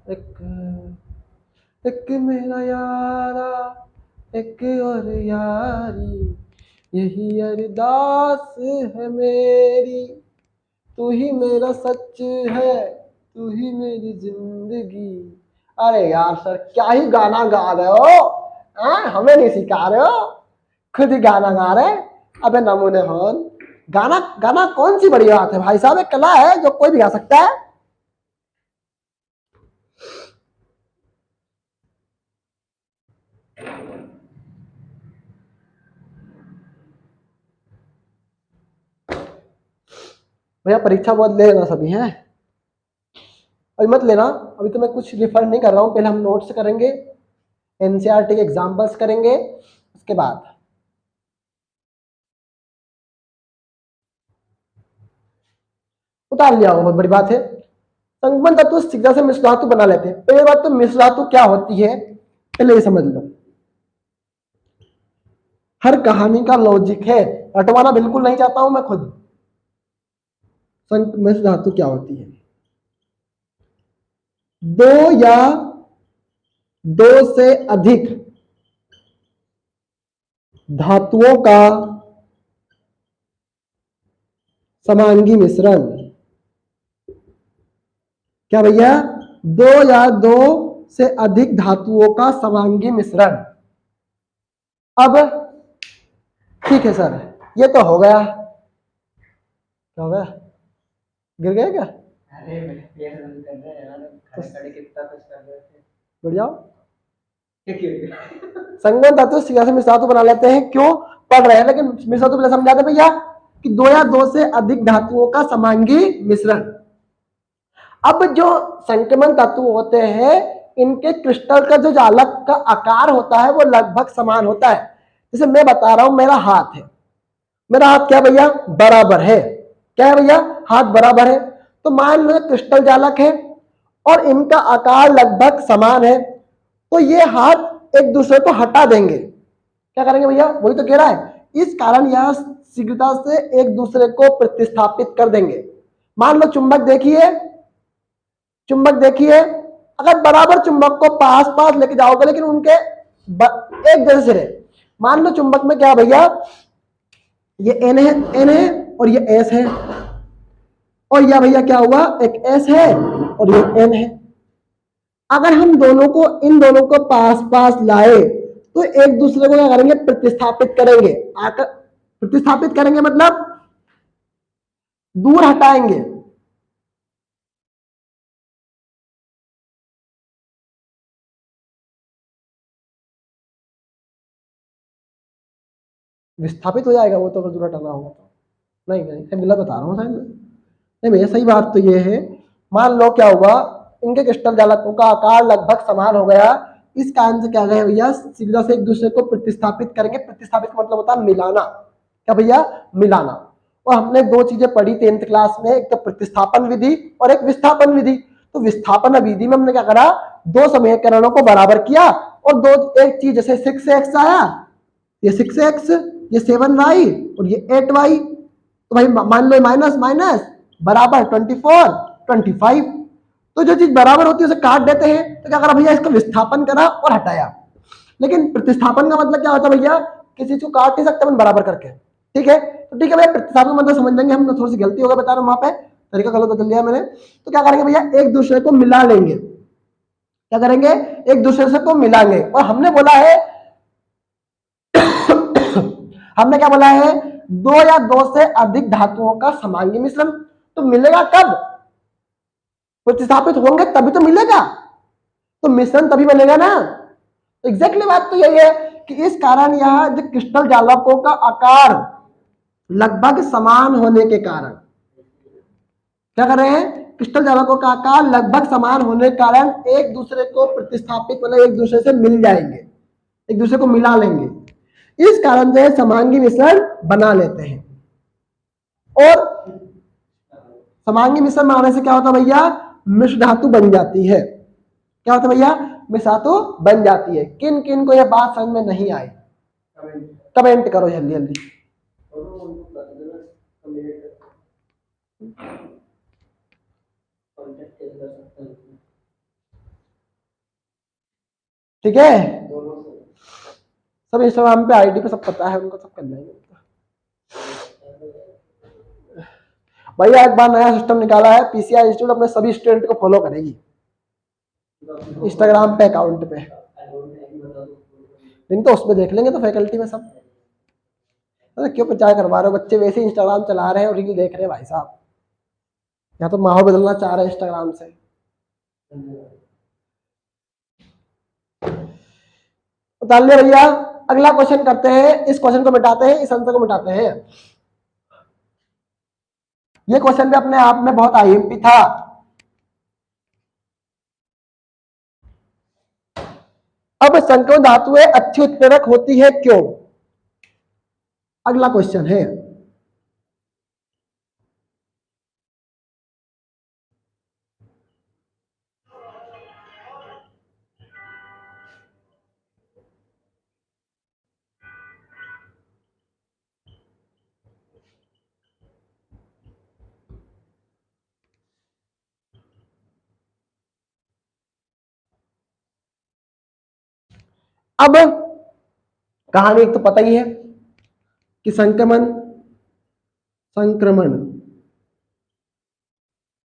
एक एक मेरा यारा एक और यारी, यही अरदास है मेरी, तू ही मेरा सच है, तू ही मेरी जिंदगी। अरे यार सर, क्या ही गाना गा रहे हो, हमें नहीं सिखा रहे हो, खुद ही गाना गा रहे। अबे नमूने होन, गाना गाना कौन सी बड़ी बात है भाई साहब, एक कला है जो कोई भी गा सकता है। भैया परीक्षा बहुत ले लेना सभी हैं, अभी मत लेना, अभी तो मैं कुछ रिफर नहीं कर रहा हूँ, पहले हम नोट्स करेंगे, एनसीईआरटी के एग्जाम्पल्स करेंगे, उसके बाद उतार लिया होगा, बहुत बड़ी बात है। संगमन तत्व शीघ्रता से मिश्र धातु बना लेते हैं। पहली बात तो मिश्र धातु क्या होती है पहले ये समझ लो, हर कहानी का लॉजिक है, रटवाना बिल्कुल नहीं चाहता हूं मैं खुद। मिश्र धातु क्या होती है, दो या दो से अधिक धातुओं का समांगी मिश्रण। क्या भैया, दो या दो से अधिक धातुओं का समांगी मिश्रण। अब ठीक है सर, ये तो हो गया, क्या हो गया, गिर गया क्या? अरे मेरे पैर दर्द कर रहे हैं यार, खड़े खड़े कितना कुछ कर रहे थे। बढ़ जाओ। क्यों? संगम धातु शीघ्रता से मिश्र धातु बना लेते हैं, क्यों पढ़ रहे हैं, लेकिन मिश्र धातु पहले समझा दे भैया कि दो या दो से अधिक धातुओं का समांगी मिश्रण। अब जो संक्रमण तत्व होते हैं, इनके क्रिस्टल का जो जालक का आकार होता है वो लगभग समान होता है। जैसे मैं बता रहा हूं, मेरा हाथ है, मेरा हाथ क्या भैया, बराबर है। क्या है भैया, हाथ बराबर है। तो मान लो क्रिस्टल जालक है और इनका आकार लगभग समान है, तो ये हाथ एक दूसरे को हटा देंगे। क्या करेंगे भैया, वही तो कह रहा है, इस कारण यह शीघ्रता से एक दूसरे को प्रतिस्थापित कर देंगे। मान लो चुंबक देखिए, चुंबक देखिए, अगर बराबर चुंबक को पास पास लेके जाओगे लेकिन उनके एक जैसे सिरे, मान लो चुंबक में क्या भैया, ये एन है, एन है और ये एस है, और यह भैया क्या हुआ, एक एस है और ये एन है। अगर हम दोनों को, इन दोनों को पास पास लाए तो एक दूसरे को क्या करेंगे, प्रतिस्थापित करेंगे। आकर प्रतिस्थापित करेंगे मतलब दूर हटाएंगे। विस्थापित हो जाएगा वो तो, अगर दूसरा टना होगा तो। नहीं नहीं, गलत बता रहा हूँ शायद मैं। नहीं भैया, सही बात तो ये है। मान लो क्या हुआ, इनके क्रिस्टल जालकों का आकार लगभग समान हो गया। इस कारण से क्या गया भैया, सीधा से एक दूसरे को प्रतिस्थापित करेंगे। प्रतिस्थापित का मतलब होता है मिलाना। क्या भैया, मिलाना। और हमने दो चीजें पढ़ी 10th क्लास में, एक तो प्रतिस्थापन विधि और एक विस्थापन विधि। तो विस्थापन विधि में हमने क्या करा, दो समीकरणों को बराबर किया और दो, एक चीज जैसे 6x आया, ये 6x, ये 7y और ये 8y। तो भाई मान लो माइनस माइनस बराबर 24 25। तो जो चीज बराबर होती है उसे काट देते हैं। तो क्या करा भैया, इसको विस्थापन करा और हटाया। लेकिन प्रतिस्थापन का मतलब क्या होता है भैया, किसी चीज को काट नहीं सकते अपन बराबर करके। ठीक है, तो ठीक है भैया, प्रतिस्थापन का मतलब समझ लेंगे हम। थोड़ी सी गलती होगा बता रहा हूँ वहां पे, तरीका गलत बदल दिया मैंने। तो क्या करेंगे भैया, एक दूसरे को मिला लेंगे। क्या करेंगे, एक दूसरे से को मिलाएंगे। और हमने बोला है हमने क्या बोला है, दो या दो से अधिक धातुओं का समांगी मिश्रण। तो मिलेगा कब, प्रतिस्थापित होंगे तभी तो मिलेगा, तो मिश्रण तभी बनेगा ना। तो एग्जैक्टली बात तो यही है कि इस कारण यह जो क्रिस्टल जालकों का आकार लगभग समान होने के कारण, क्या कर रहे हैं, क्रिस्टल जालकों का आकार लगभग समान होने के कारण एक दूसरे को प्रतिस्थापित, मतलब एक दूसरे से मिल जाएंगे, एक दूसरे को मिला लेंगे। इस कारण से समांगी मिश्रण बना लेते हैं। और समांगी मिश्रण बनाने से क्या होता है भैया, मिश्र धातु बन जाती है। क्या होता है भैया, मिश्र धातु बन जाती है। किन किन को यह बात समझ में नहीं आई, कमेंट करो जल्दी जल्दी। ठीक है, सब इंस्टाग्राम पे आईडी पे सब पता है उनको, सब करना है भैया। एक बार नया सिस्टम निकाला है, पीसीआई इंस्टीट्यूट अपने सभी स्टूडेंट को फॉलो करेगी इंस्टाग्राम पे, अकाउंट पे। दिन तो उसमें देख लेंगे तो फैकल्टी में सब। अरे क्यों प्रचार करवा रहे हो, बच्चे वैसे ही इंस्टाग्राम चला रहे हैं और रील देख रहे हैं भाई साहब। या तो माहौल बदलना चाह रहे हैं इंस्टाग्राम से। उतार लिया भैया। अगला क्वेश्चन करते हैं, इस क्वेश्चन को मिटाते हैं, इस आंसर को मिटाते हैं। ये क्वेश्चन भी अपने आप में बहुत आईएमपी था। अब संकर धातुएं अच्छी उत्प्रेरक होती है क्यों, अगला क्वेश्चन है। अब कहानी एक तो पता ही है कि संक्रमण संक्रमण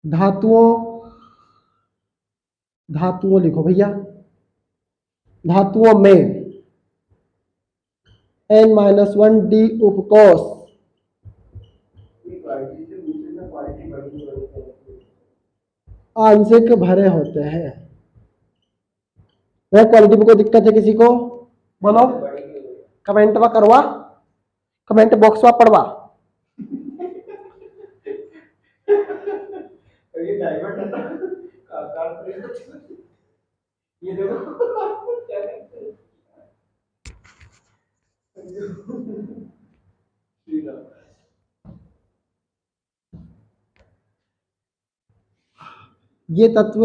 धातुओं धातुओं लिखो भैया, धातुओं में N-1 D उपकोष आंशिक भरे होते हैं। वह क्वालिटी में कोई दिक्कत है किसी को, बोलो, कमेंट में करवा, कमेंट बॉक्स में पढ़वा। ये तत्व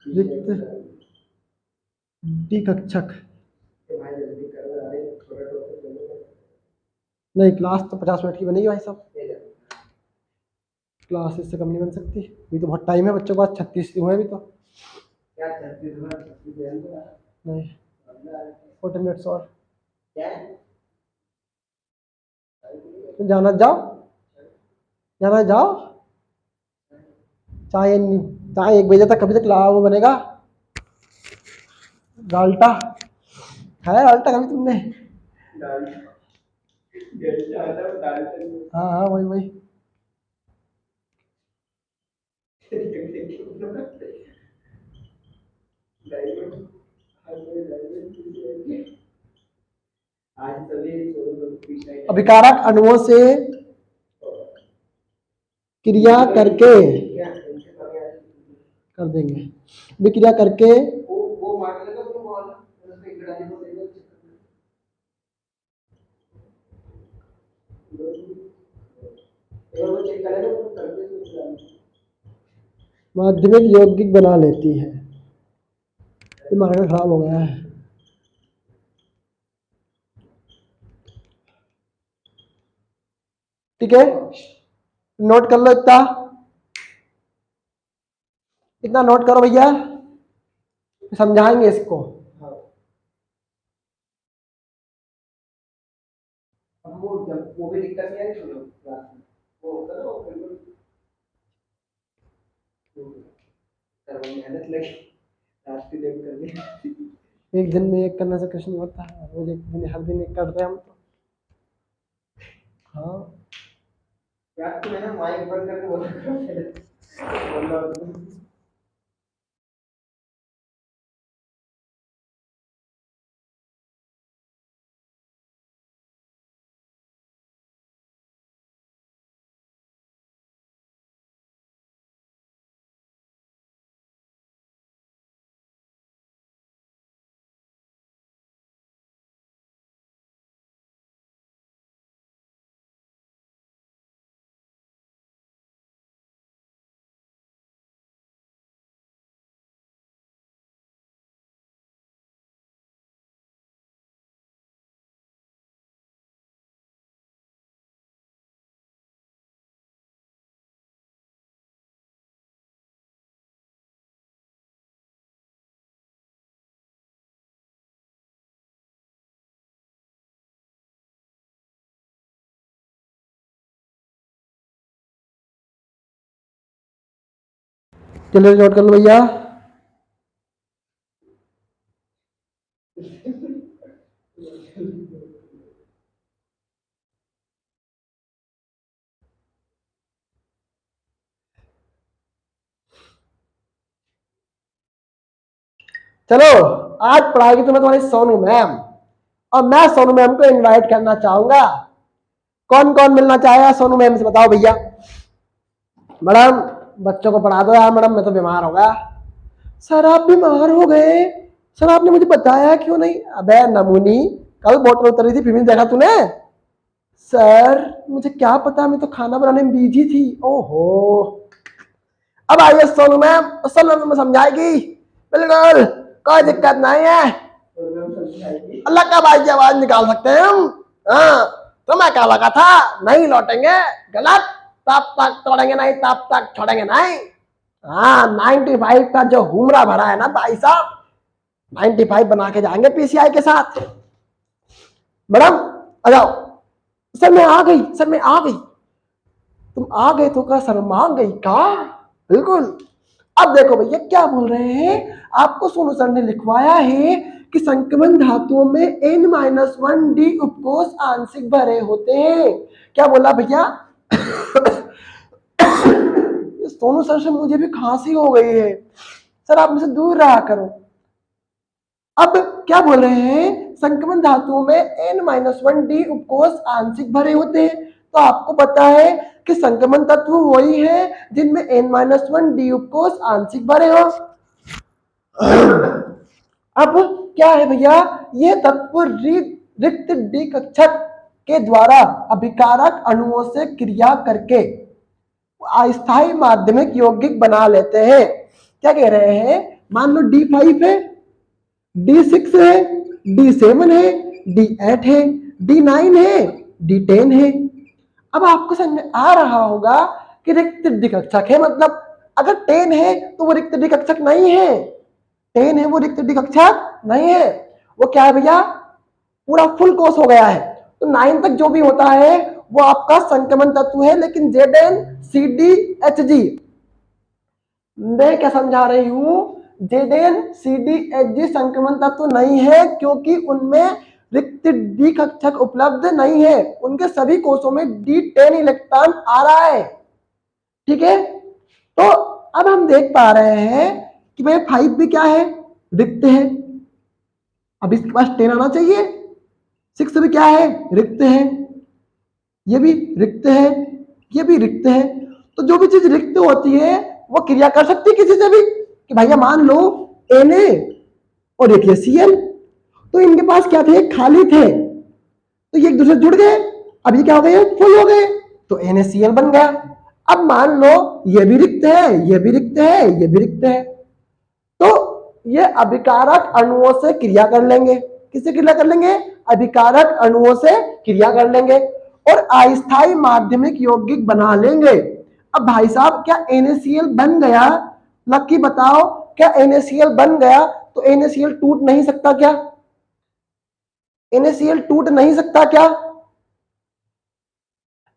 रिक्त द्विकक्षक, नहीं क्लास तो 50 मिनट की बनेगी भाई साहब, क्लास इससे कम नहीं बन सकती। अभी तो बहुत टाइम है, बच्चों के पास 36 हुए अभी तो। नहीं 40 मिनट्स और। तो जाना जाओ, जाना जाओ। चाहे चाहे 1 बजे तक कभी तक वो बनेगा डाल्टा, है डाल्टा कभी तुमने? हाँ हाँ वही वही। अभिकारक अणुओं से क्रिया करके कर देंगे, विक्रिया करके माध्यमिक यौगिक बना लेती है। दिमाग खराब हो गया है। ठीक है, नोट कर लो, इतना नोट करो भैया, समझाएंगे इसको। वो भी दिक्कत नहीं है, वो करो बिल्कुल, मेहनत लगी एक दिन में एक करने से कुछ नहीं होता है, रोज एक दिन हर दिन एक करते हैं हम तो। हाँ यार, तू मैंने माइक बंद करके बोला चलो नोट कर लो भैया। चलो आज पढ़ाएगी तुम्हें तुम्हारी सोनू मैम, और मैं सोनू मैम को इनवाइट करना चाहूंगा। कौन कौन मिलना चाहेगा सोनू मैम से, बताओ भैया। मैडम बच्चों को पढ़ा दो यार, मैडम मैं तो बीमार हो गया। सर आप बीमार हो गए? सर आपने मुझे बताया क्यों नहीं? अबे नमूनी, कल बोतल उतर रही थी, फिर देखा तूने? सर मुझे क्या पता, मैं तो खाना बनाने में बिजी थी। ओहो, अब आइए सोनू मैम, असल में समझाएगी, बिल्कुल कोई दिक्कत नहीं है। अल्लाह का भाई की आवाज निकाल सकते हैं हम। हाँ तो मैं क्या लगा था, नहीं लौटेंगे, गलत, तब तक तोड़ेंगे नहीं, तब तक छोड़ेंगे नहीं। हाँ 95 का जो हुमरा भरा है ना भाई साहब, 95 बना के जाएंगे पीसीआई के साथ। मैडम आ जाओ। सर मैं आ गई, सर मैं आ गई। तुम आ गए तो क्या शर्मा गई का? बिल्कुल। अब देखो भैया क्या बोल रहे हैं, आपको सोनू सर ने लिखवाया है कि संक्रमण धातुओं में N-1D उपकोष आंशिक भरे होते हैं। क्या बोला भैया? सोनू सर से मुझे भी खांसी हो गई है, सर आप मुझसे दूर रहा करो। अब क्या बोल रहे हैं, संक्रमण धातुओं में N-1D उपकोष आंशिक भरे होते हैं। तो आपको पता है कि संक्रमण तत्व वही है जिनमें N-1D उपकोष आंशिक भरे हो। अब क्या है भैया, ये तत्व रिक्त डी कक्षक के द्वारा अभिकारक अणुओं से क्रिया करके अस्थायी माध्यमिक यौगिक बना लेते हैं। क्या कह रहे हैं, मान लो D5 है, D6 है, D7 है, D8 है, D9 है, D10 है। अब आपको समझ में आ रहा होगा कि रिक्त द्विकक्षक है, मतलब अगर 10 है तो वो रिक्त द्विकक्षक नहीं है, 10 है वो रिक्त द्विकक्षक नहीं है। वो क्या है भैया, पूरा फुल कोर्स हो गया है। तो 9 तक जो भी होता है वो आपका संक्रमण तत्व है, लेकिन ZnCdHg, मैं क्या समझा रही हूं, ZnCdHg संक्रमण तत्व नहीं है, क्योंकि उनमें रिक्त द्विकक्षक उपलब्ध नहीं है। उनके सभी कोषों में D10 इलेक्ट्रॉन आ रहा है। ठीक है, तो अब हम देख पा रहे हैं कि भाई 5 भी क्या है, रिक्त है। अब इसके पास 10 आना चाहिए, सिक्स भी क्या है, रिक्त है, ये भी रिक्त है, ये भी रिक्त है। तो जो भी चीज रिक्त होती है वो क्रिया कर सकती है किसी से भी, कि भैया मान लो Na और एक ये Cl, तो इनके पास क्या थे, खाली थे, तो ये एक दूसरे से जुड़ गए, अब ये क्या हो गए, फुल हो गए, तो NaCl बन गया। अब मान लो ये भी रिक्त है, ये भी रिक्त है, ये भी रिक्त है, तो ये अभिकारक अणुओं से क्रिया कर लेंगे। किससे क्रिया कर लेंगे, अभिकारक अणुओं से क्रिया कर लेंगे और अस्थायी माध्यमिक यौगिक बना लेंगे। अब भाई साहब क्या NaCl बन गया, लक्की बताओ, क्या NaCl बन गया तो NaCl टूट नहीं सकता क्या, NaCl टूट नहीं सकता क्या,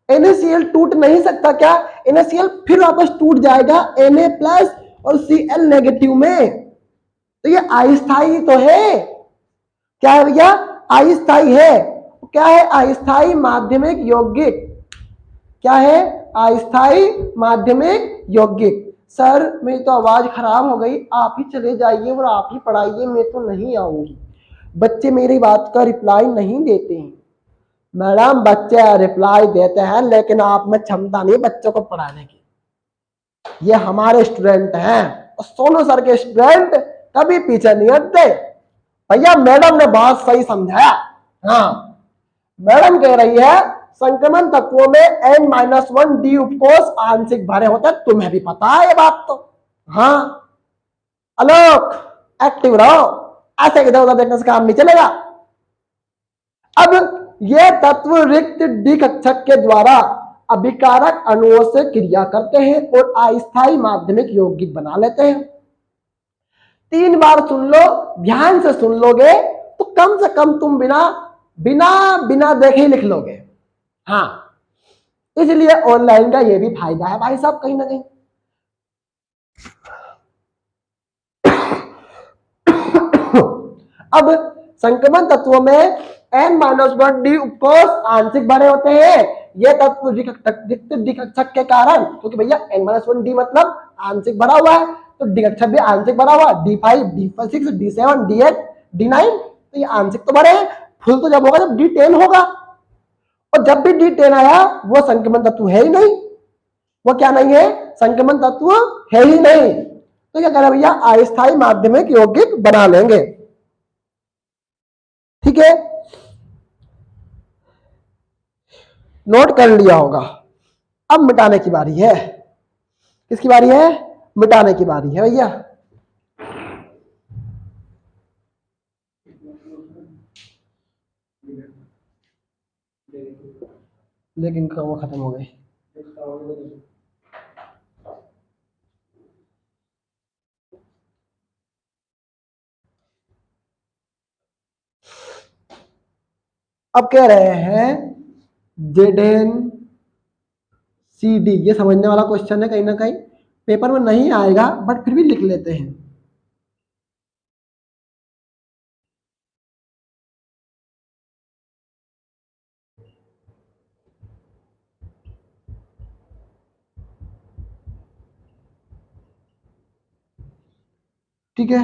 NaCl टूट नहीं सकता क्या, NaCl फिर वापस टूट जाएगा Na प्लस और Cl नेगेटिव में, तो ये अस्थायी तो है, क्या है भैया, अस्थायी है। क्या है, अस्थायी माध्यमिक यौगिक, क्या है, अस्थायी माध्यमिक यौगिक। सर मेरी तो आवाज खराब हो गई, आप ही चले जाइए और आप ही पढ़ाइए, मैं तो नहीं आऊंगी। बच्चे मेरी बात का रिप्लाई नहीं देते हैं। मैडम बच्चे रिप्लाई देते हैं लेकिन आप में क्षमता नहीं बच्चों को पढ़ाने की। ये हमारे स्टूडेंट हैं और सोनू सर के स्टूडेंट कभी पीछे नहीं हटते। भैया मैडम ने बहुत सही समझाया। हाँ, मैडम कह रही है संक्रमण तत्वों में N-1 डी उपकोष आंशिक भरे होते हैं, तुम्हें भी पता है ये बात तो। हाँ आलोक, एक्टिव रहो, ऐसे इधर उधर देखने से काम नहीं चलेगा। अब ये तत्व रिक्त डी कक्षक के द्वारा अभिकारक अणुओं से क्रिया करते हैं और अस्थायी माध्यमिक यौगिक बना लेते हैं। 3 बार सुन लो, ध्यान से सुन लोगे तो कम से कम तुम बिना बिना बिना देखे ही लिख लोगे। हाँ, इसलिए ऑनलाइन का ये भी फायदा है भाई साहब कहीं ना कहीं। अब संक्रमण तत्वों में N-1 डी उपकोष आंशिक भरे होते हैं। ये तत्व रिक्त डी कक्षक के कारण, क्योंकि भैया N-1 डी मतलब आंशिक भरा हुआ है, तो डी कक्षक भी आंशिक भरा हुआ, D5 D6 D7 D8 D9, तो ये आंशिक तो भरे हैं। फुल तो जब होगा जब D10 होगा, और जब भी D10 आया वो संक्रमण तत्व है ही नहीं, वो क्या नहीं है, संक्रमण तत्व है ही नहीं। तो क्या करें भैया, अस्थायी माध्यमिक यौगिक बना लेंगे। ठीक है, नोट कर लिया होगा। अब मिटाने की बारी है। किसकी बारी है, मिटाने की बारी है भैया। लेकिन वो खत्म हो गई। अब कह रहे हैं ZnCd, ये समझने वाला क्वेश्चन है, कहीं ना कहीं पेपर में नहीं आएगा बट फिर भी लिख लेते हैं। ठीक है,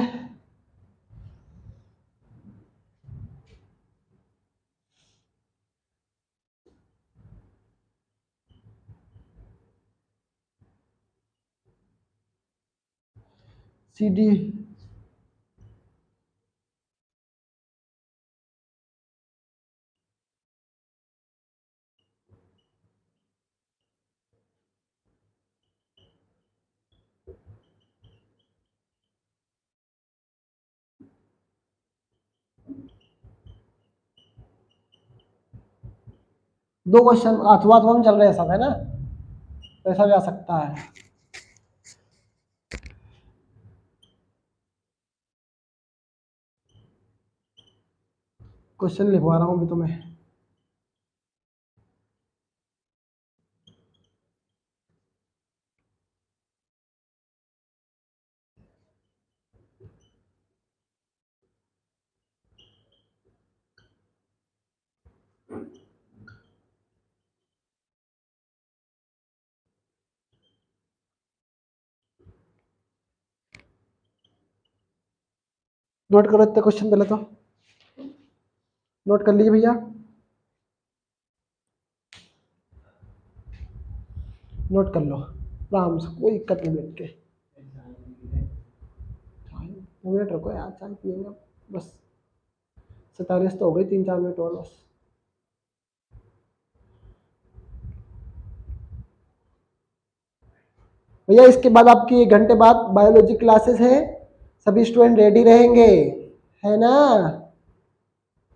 CD 2 क्वेश्चन अथवा अथवा में चल रहे हैं सब, है ना, तो ऐसा भी आ सकता है। क्वेश्चन लिखवा रहा हूं अभी तो मैं। नोट करो इतने क्वेश्चन पहले तो। नोट कर लीजिए भैया, नोट कर लो आराम से, कोई दिक्कत नहीं बैठ के। 2 मिनट रुको यार, चाय पिएंगे बस। 47 तो हो गई, 3-4 मिनट और बस। भैया इसके बाद आपकी 1 घंटे बाद बायोलॉजी क्लासेस है, सभी स्टूडेंट रेडी रहेंगे, है ना?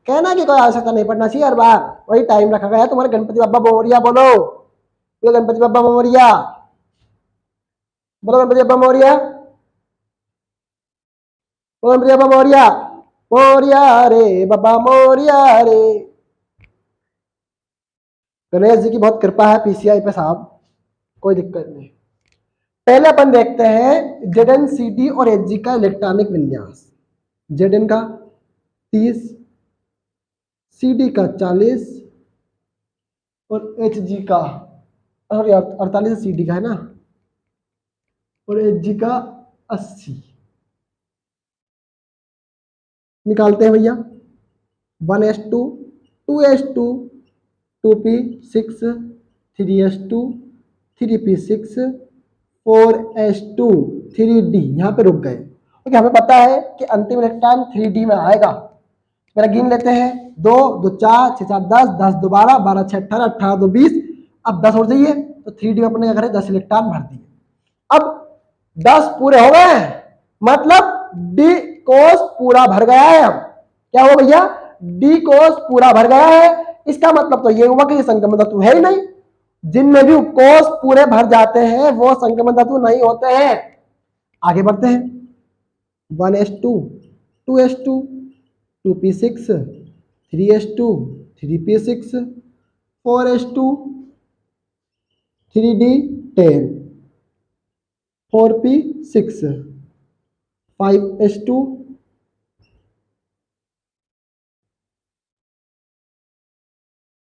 कहना कि कोई आवश्यकता नहीं पड़ना चाहिए हर बार, वही टाइम रखा गया है तुम्हारे। गणपति बप्पा मोरिया बोलो, बोलो गणपति बप्पा मोरिया, बोलो गणपति बप्पा मोरिया, बोलो गणपति बप्पा मोरिया, मोरिया रे बाबा मोरिया रे। गणेश जी की बहुत कृपा है पीसीआई पे साहब, कोई दिक्कत नहीं। पहले अपन देखते हैं जेडन सीडी और एचजी का इलेक्ट्रॉनिक विन्यास। जेडन का 30, सीडी का 40 और एचजी का, अरे 48 सीडी का है ना, और एचजी का 80। निकालते हैं भैया। 1s2, 2s2, 2p6, 3s2, 3p6, 4s2, 3d। यहाँ पे रुक गए क्योंकि हमें पता है कि अंतिम इलेक्ट्रॉन 3d में आएगा। मेरा गिन लेते हैं, 2 2 4 6 4 10, 10 2 12, 12 6 18, 18 2 20। अब 10 और चाहिए तो 3d में अपने क्या करें, 10 इलेक्ट्रॉन भर दिए। अब 10 पूरे हो गए, मतलब डी कोष पूरा भर गया है। अब क्या हुआ भैया, डी कोष पूरा भर गया है। इसका मतलब तो ये हुआ कि ये संक्रमण तत्व है ही नहीं। जिनमें भी उपकोष पूरे भर जाते हैं वो संक्रमण तत्व नहीं होते हैं। आगे बढ़ते हैं। 1s2, 2s2, 2p6, 3s2, 3p6, 4s2, 3d10, 4p6, 5s2,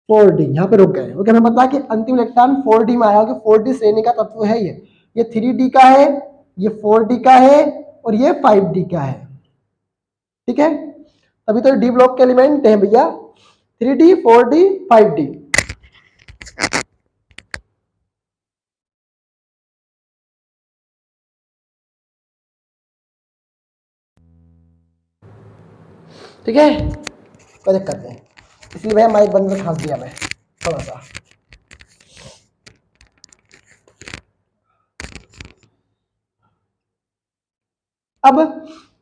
4d। यहाँ पे रुक गए क्योंकि हमें पता है कि अंतिम इलेक्ट्रॉन 4d में आया होगा। 4d श्रेणी का तत्व है ये 3d का है, ये 4d का है और ये 5d का है। ठीक है, तभी तो डी ब्लॉक के एलिमेंट है भैया, 3d, 4d, 5d। ठीक है, कोई दिक्कत नहीं, इसलिए भैया माइक बंद में खांस दिया मैं थोड़ा सा। अब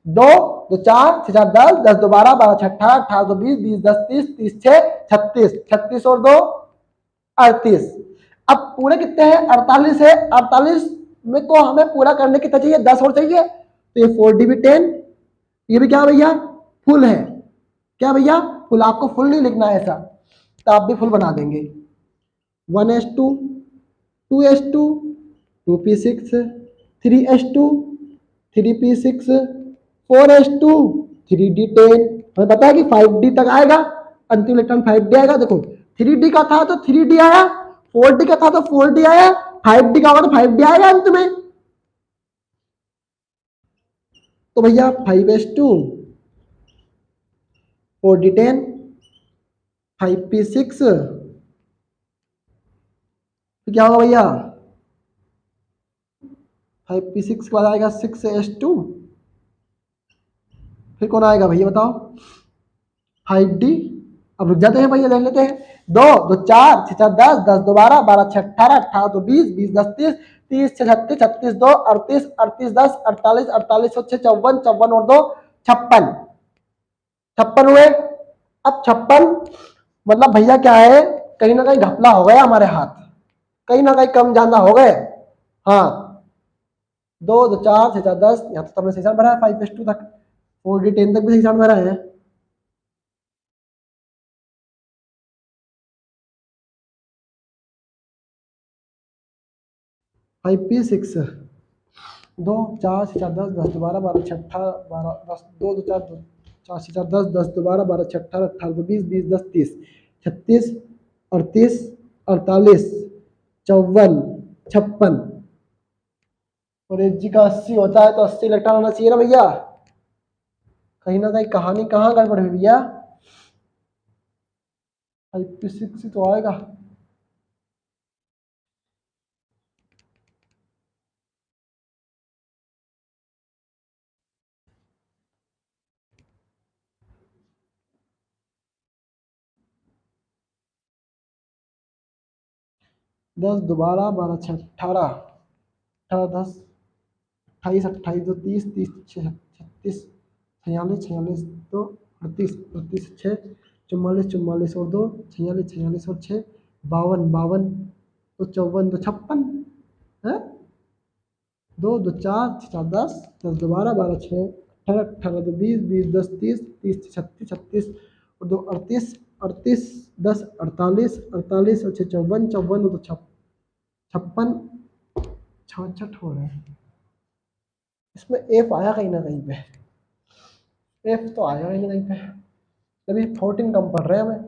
2 2 4 6 4 10, 10 2 12, 12 6 18, 18 2 20, 20 10 30, 30 6 36, 36 और 2 38। अब पूरे कितने हैं, 48 है। 48 में तो हमें पूरा करने कितना चाहिए, 10 और चाहिए। तो ये 4d भी 10, ये भी क्या भैया, फुल है। क्या भैया, फुल। आपको फुल नहीं लिखना है ऐसा, तो आप भी फुल बना देंगे। 1s2, 2s2, 2p6, 3s2, 3p6, 4s2, 3d10। हमें पता है कि 5d तक आएगा, अंतिम इलेक्ट्रॉन 5d आएगा। देखो 3d का था तो 3d आया, 4d का था तो 4d आया, 5d का होगा तो 5d आएगा अंत में। तो भैया 5s2, 4d10, 5p6, तो क्या होगा भैया, 5p6 के बाद आएगा 6s2, फिर कौन आएगा भैया बताओ, 5d। अब रुक जाते हैं भैया, देख लेते हैं। 2 2 4 6 4 10, 10 2 12, 12 6 18, 18 2 20, 20 10 30, 30 6 36, 36 2 38, 38 10 48, 48 और 6 54, 54 और 2 56, 56 हुए। अब 56 मतलब भैया क्या है, कहीं ना कहीं घपला हो गया हमारे हाथ, कहीं ना कहीं कम ज्यादा हो गए। हाँ, 2 2 4 6 4 10, यहाँ तो हमने सही साल भरा है 5s2 तक, 4d10 तक भी सही साल भरा है। 5p6, 2 4 6 4 10, 10 12, 12 6 18, 12 10, 2 2 4 4 6 4 10, 10 12, 12 6 18, 18 2 20, 20 10 30, 36 38, 48, 54, 56 और एच जी का 80 होता है तो 80 इलेक्ट्रॉन होना चाहिए ना भैया। कहीं ना कहीं कहानी कहाँ गड़बड़ हुई भैया, IP6 तो आएगा। दस दोबारा, 12 6 18, 18 10 28 28 2 30 30 6 36 46 46 2 38 38 6 44 44 और 2 46 46 और 6 52 52 तो 54 तो 56 है। 2 2 4 4 10 10 दोबारा, 12 6 18 18 2 20 20 10 30 30 36 36 और 2 38 38 10 48 48 और 6 54 54 तो 56 66 हो रहे हैं। इसमें एफ आया कहीं ना कहीं पे, एफ तो आया कहीं ना कहीं पे, तभी 14 कम पड़ रहे हैं हमें।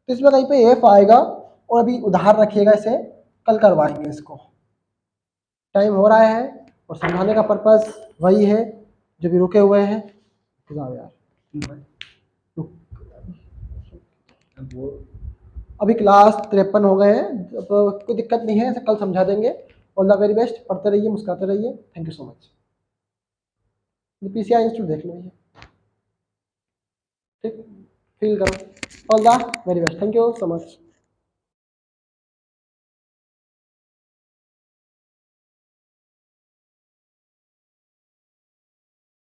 तो इसमें कहीं पे एफ आएगा और अभी उधार रखिएगा, इसे कल करवाएंगे इसको। टाइम हो रहा है और समझाने का पर्पस वही है जो भी रुके हुए हैं। जाओ यार, अभी क्लास 53 हो गए हैं, तो कोई दिक्कत नहीं है, इसे कल समझा देंगे। ऑल द वेरी बेस्ट, पढ़ते रहिए, मुस्कुराते रहिए। Thank you so much. PCI institute देख लो ये, ठीक, फील करो। All the very best, thank you so much.